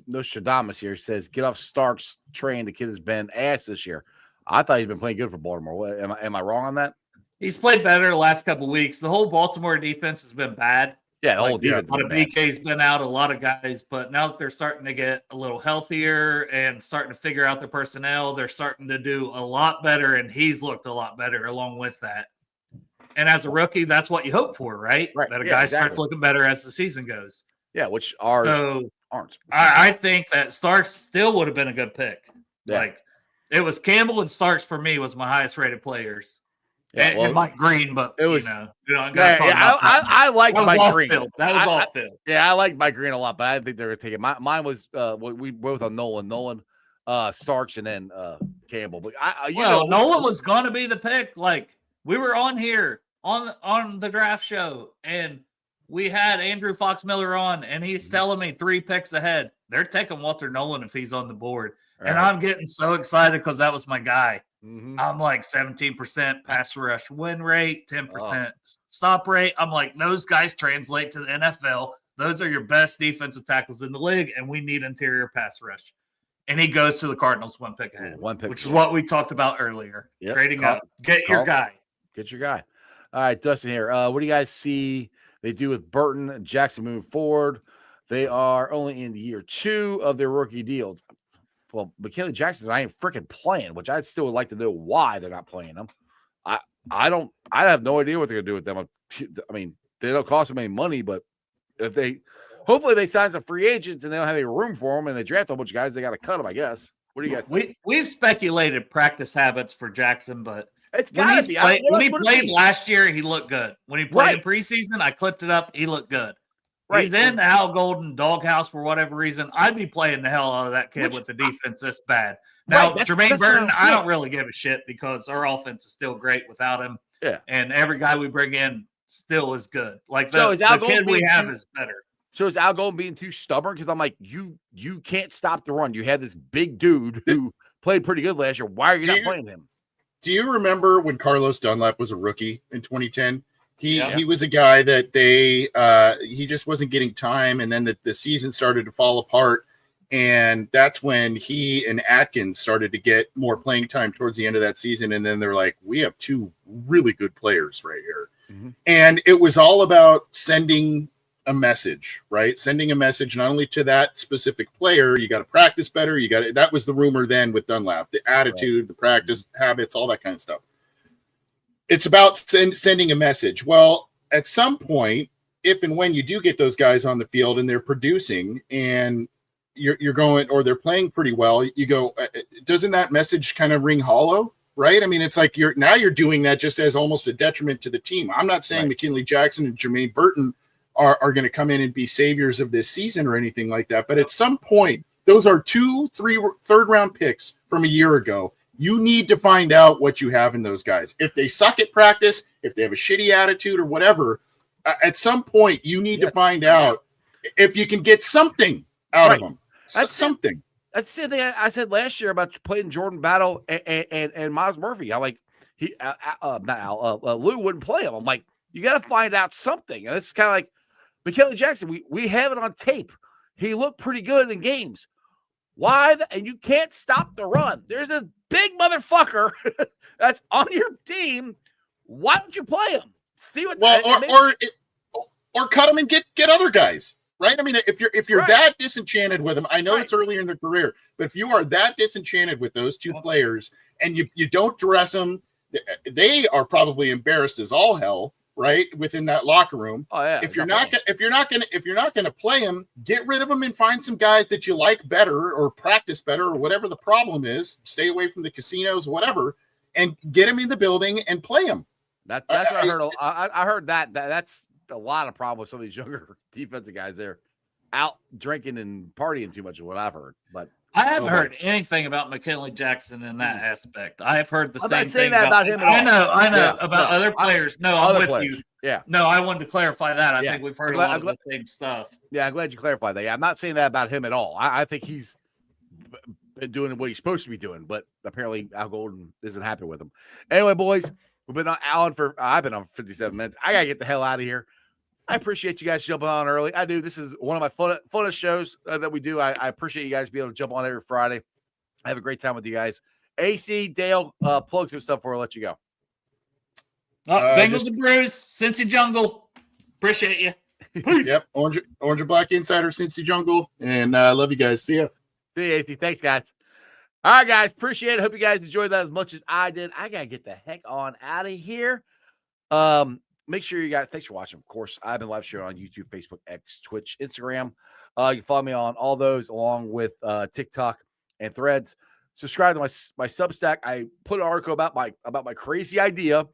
A: Nostradamus here says, get off Stark's train. The kid has been ass this year. I thought he's been playing good for Baltimore. Am I wrong on that?
E: He's played better the last couple of weeks. The whole Baltimore defense has been bad.
A: Yeah, the whole defense.
E: A lot of BK's been out, a lot of guys, but now that they're starting to get a little healthier and starting to figure out their personnel, they're starting to do a lot better, and he's looked a lot better along with that. And as a rookie, that's what you hope for, right? That a guy starts looking better as the season goes.
A: Yeah, which ours aren't.
E: I think that Starks still would have been a good pick. Yeah. Like, it was Campbell and Starks for me was my highest rated players. Yeah, and Mike Green, but
A: it was,
E: I
A: liked Mike Green.
E: That was off field.
A: Yeah, I liked Mike Green a lot, but I didn't think they were going to take it. Mine was we both on Nolan, Starks, and then Campbell. But
E: Nolan was going to be the pick. Like, we were on here on the draft show, and we had Andrew Fox Miller on, and he's telling me 3 picks ahead. They're taking Walter Nolan if he's on the board. Right. And I'm getting so excited because that was my guy. Mm-hmm. I'm like 17% pass rush win rate, 10% stop rate. I'm like, those guys translate to the NFL. Those are your best defensive tackles in the league, and we need interior pass rush. And he goes to the Cardinals 1 pick ahead, which is what we talked about earlier. Yep. Trading up. Get your guy.
A: Get your guy. All right, Dustin here. What do you guys see they do with Burton and Jackson moving forward? They are only in year 2 of their rookie deals. Well, McKinley Jackson, I ain't freaking playing, which I'd still would like to know why they're not playing them. I have no idea what they're gonna do with them. I mean, they don't cost them any money, but hopefully they sign some free agents and they don't have any room for them, and they draft a bunch of guys, they got to cut them, I guess. What do you guys think?
E: We've speculated practice habits for Jackson, but
A: it's gotta be.
E: When he played last year, he looked good. When he played in preseason, I clipped it up. He looked good.
A: Right.
E: He's in Al Golden doghouse for whatever reason. I'd be playing the hell out of that kid with the defense this bad. Now, Jermaine Burton, I don't really give a shit because our offense is still great without him.
A: Yeah.
E: And every guy we bring in still is good. Like
A: So
E: the kid we have is better.
A: So is Al Golden being too stubborn? Because I'm like, you can't stop the run. You had this big dude who played pretty good last year. Why are you not playing him?
D: Do you remember when Carlos Dunlap was a rookie in 2010? He was a guy that he just wasn't getting time, and then the season started to fall apart, and that's when he and Atkins started to get more playing time towards the end of that season, and then they're like, we have two really good players right here. Mm-hmm. And it was all about sending a message, right? Sending a message not only to that specific player, you got to practice better, that was the rumor then with Dunlap, the attitude, the practice habits, all that kind of stuff. It's about sending a message. Well, at some point, if and when you do get those guys on the field and they're producing and you're going, or they're playing pretty well, you go, doesn't that message kind of ring hollow, right? I mean, it's like you're doing that just as almost a detriment to the team. I'm not saying McKinley Jackson and Jermaine Burton are going to come in and be saviors of this season or anything like that. But at some point, those are 2-3 third-round picks from a year ago. You need to find out what you have in those guys. If they suck at practice, if they have a shitty attitude or whatever, at some point you need to find out if you can get something out of them. That's something.
A: That's the thing I said last year about playing Jordan Battle and Miles Murphy. I'm like, Lou wouldn't play him. I'm like, you got to find out something. And this is kind of like McKinley Jackson. We have it on tape. He looked pretty good in games. Why? And you can't stop the run. There's a big motherfucker that's on your team. Why don't you play him? See what?
D: Or cut him and get other guys, right? I mean, if you're that disenchanted with them, I know it's early in their career, but if you are that disenchanted with those two players and you don't dress them, they are probably embarrassed as all hell, right, within that locker room.
A: Oh yeah.
D: If you're not gonna play them, get rid of them and find some guys that you like better or practice better or whatever the problem is. Stay away from the casinos, whatever, and get them in the building and play them.
A: That's what I heard. I heard that's a lot of problem with some of these younger defensive guys. They're out drinking and partying too much of what I've heard. But
E: I haven't heard anything about McKinley Jackson in that aspect. I have heard the same thing
A: about him.
E: I know about other players. I'm with you.
A: Yeah.
E: No, I wanted to clarify that. I think we've heard a lot of the same stuff.
A: Yeah, I'm glad you clarified that. Yeah, I'm not saying that about him at all. I think he's been doing what he's supposed to be doing, but apparently Al Golden isn't happy with him. Anyway, boys, we've been on Alan for I've been on for 57 minutes. I gotta get the hell out of here. I appreciate you guys jumping on early. I do. This is one of my funnest shows that we do. I appreciate you guys being able to jump on every Friday. I have a great time with you guys. AC, Dale, plug some stuff before I let you go.
E: Bengals and Brews, Cincy Jungle. Appreciate you.
D: Peace. Yep. Orange and Black Insider, Cincy Jungle. And I love you guys. See ya.
A: See you, AC. Thanks, guys. All right, guys. Appreciate it. Hope you guys enjoyed that as much as I did. I got to get the heck on out of here. Make sure you guys, thanks for watching. Of course, I've been live streaming on YouTube, Facebook, X, Twitch, Instagram. You can follow me on all those along with TikTok and Threads. Subscribe to my Substack. I put an article about my crazy idea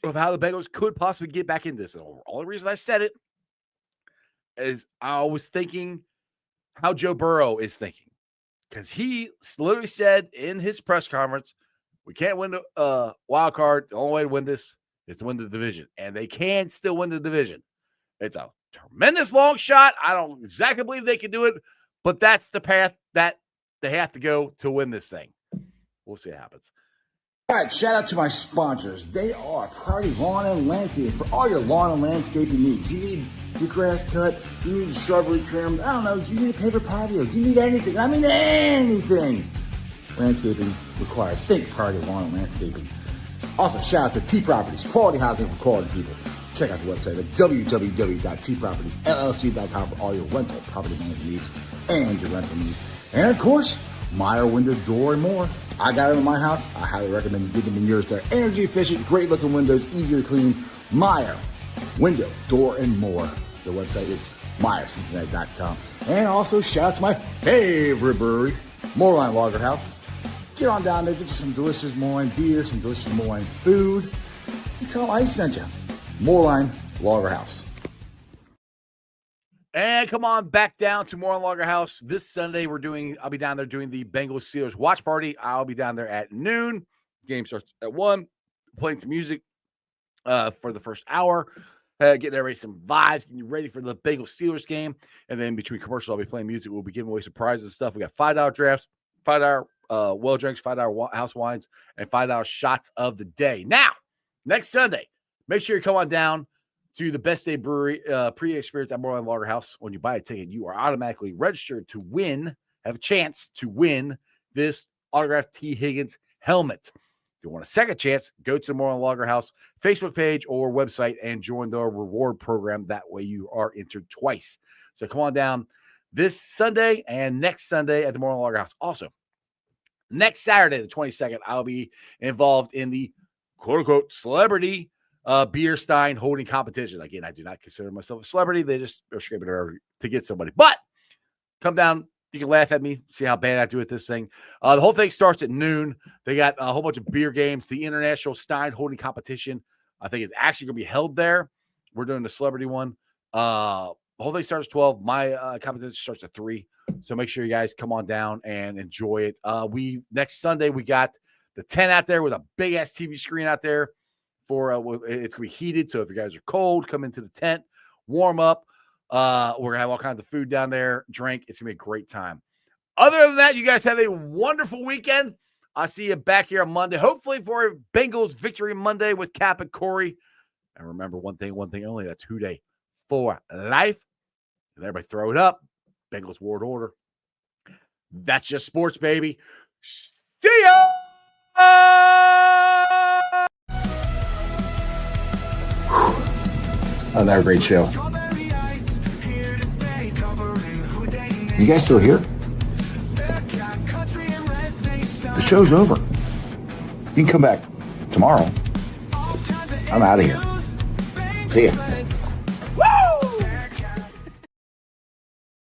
A: of how the Bengals could possibly get back into this. And the only reason I said it is I was thinking how Joe Burrow is thinking. Because he literally said in his press conference, we can't win the wild card. The only way to win this is to win the division. And they can still win the division. It's a tremendous long shot. I don't exactly believe they can do it, but that's the path that they have to go to win this thing. We'll see what happens.
C: All right, shout out to my sponsors. They are Party Lawn and Landscaping for all your lawn and landscaping needs. You need your grass cut, you need shrubbery trimmed, I don't know, you need a paper patio, you need anything. I mean anything. Landscaping required. Think Party Lawn and Landscaping. Also, shout out to T Properties, quality housing for quality people. Check out the website at www.tpropertiesllc.com for all your rental property management needs and your rental needs. And of course, Meyer Window, Door, and More. I got it in my house. I highly recommend you get them in yours. They're energy efficient, great looking windows, easy to clean. Meyer Window, Door, and More. The website is MeyerCincinnati.com. And also, shout out to my favorite brewery, Moreline Lager House. Get on down there, get you some delicious Moreline beer, some delicious Moreline food. And tell them I sent you. Moreline Lager House.
A: And come on back down to More on Logger House. This Sunday, I'll be down there doing the Bengals Steelers watch party. I'll be down there at noon. Game starts at 1. Playing some music for the first hour. Getting everybody some vibes, getting you ready for the Bengals Steelers game. And then between commercials, I'll be playing music. We'll be giving away surprises and stuff. We got $5 drafts, $5 well drinks, $5 house wines, and $5 shots of the day. Now, next Sunday, make sure you come on down to the Best Day Brewery pre-experience at Moreland Lager House. When you buy a ticket, you are automatically registered to have a chance to win this autographed T. Higgins helmet. If you want a second chance, go to the Moreland Lager House Facebook page or website and join the reward program. That way you are entered twice. So come on down this Sunday and next Sunday at the Moreland Lager House. Also, next Saturday, the 22nd, I'll be involved in the quote-unquote celebrity beer stein holding competition. Again, I do not consider myself a celebrity. They just are scraping it to get somebody. But come down. You can laugh at me, see how bad I do at this thing. The whole thing starts at noon. They got a whole bunch of beer games. The International Stein Holding Competition, I think, is actually going to be held there. We're doing the celebrity one. The whole thing starts at 12. My competition starts at 3. So make sure you guys come on down and enjoy it. Next Sunday, we got the tent out there with a big-ass TV screen out there. It's going to be heated, so if you guys are cold, come into the tent, warm up. We're going to have all kinds of food down there, drink. It's going to be a great time. Other than that, you guys have a wonderful weekend. I'll see you back here on Monday, hopefully for a Bengals Victory Monday with Cap and Corey. And remember one thing only, that's Who Dey for life. And everybody throw it up. Bengals World Order. That's just sports, baby. See ya!
C: Another great show. You guys still here? The show's over. You can come back tomorrow. I'm out of here. See ya.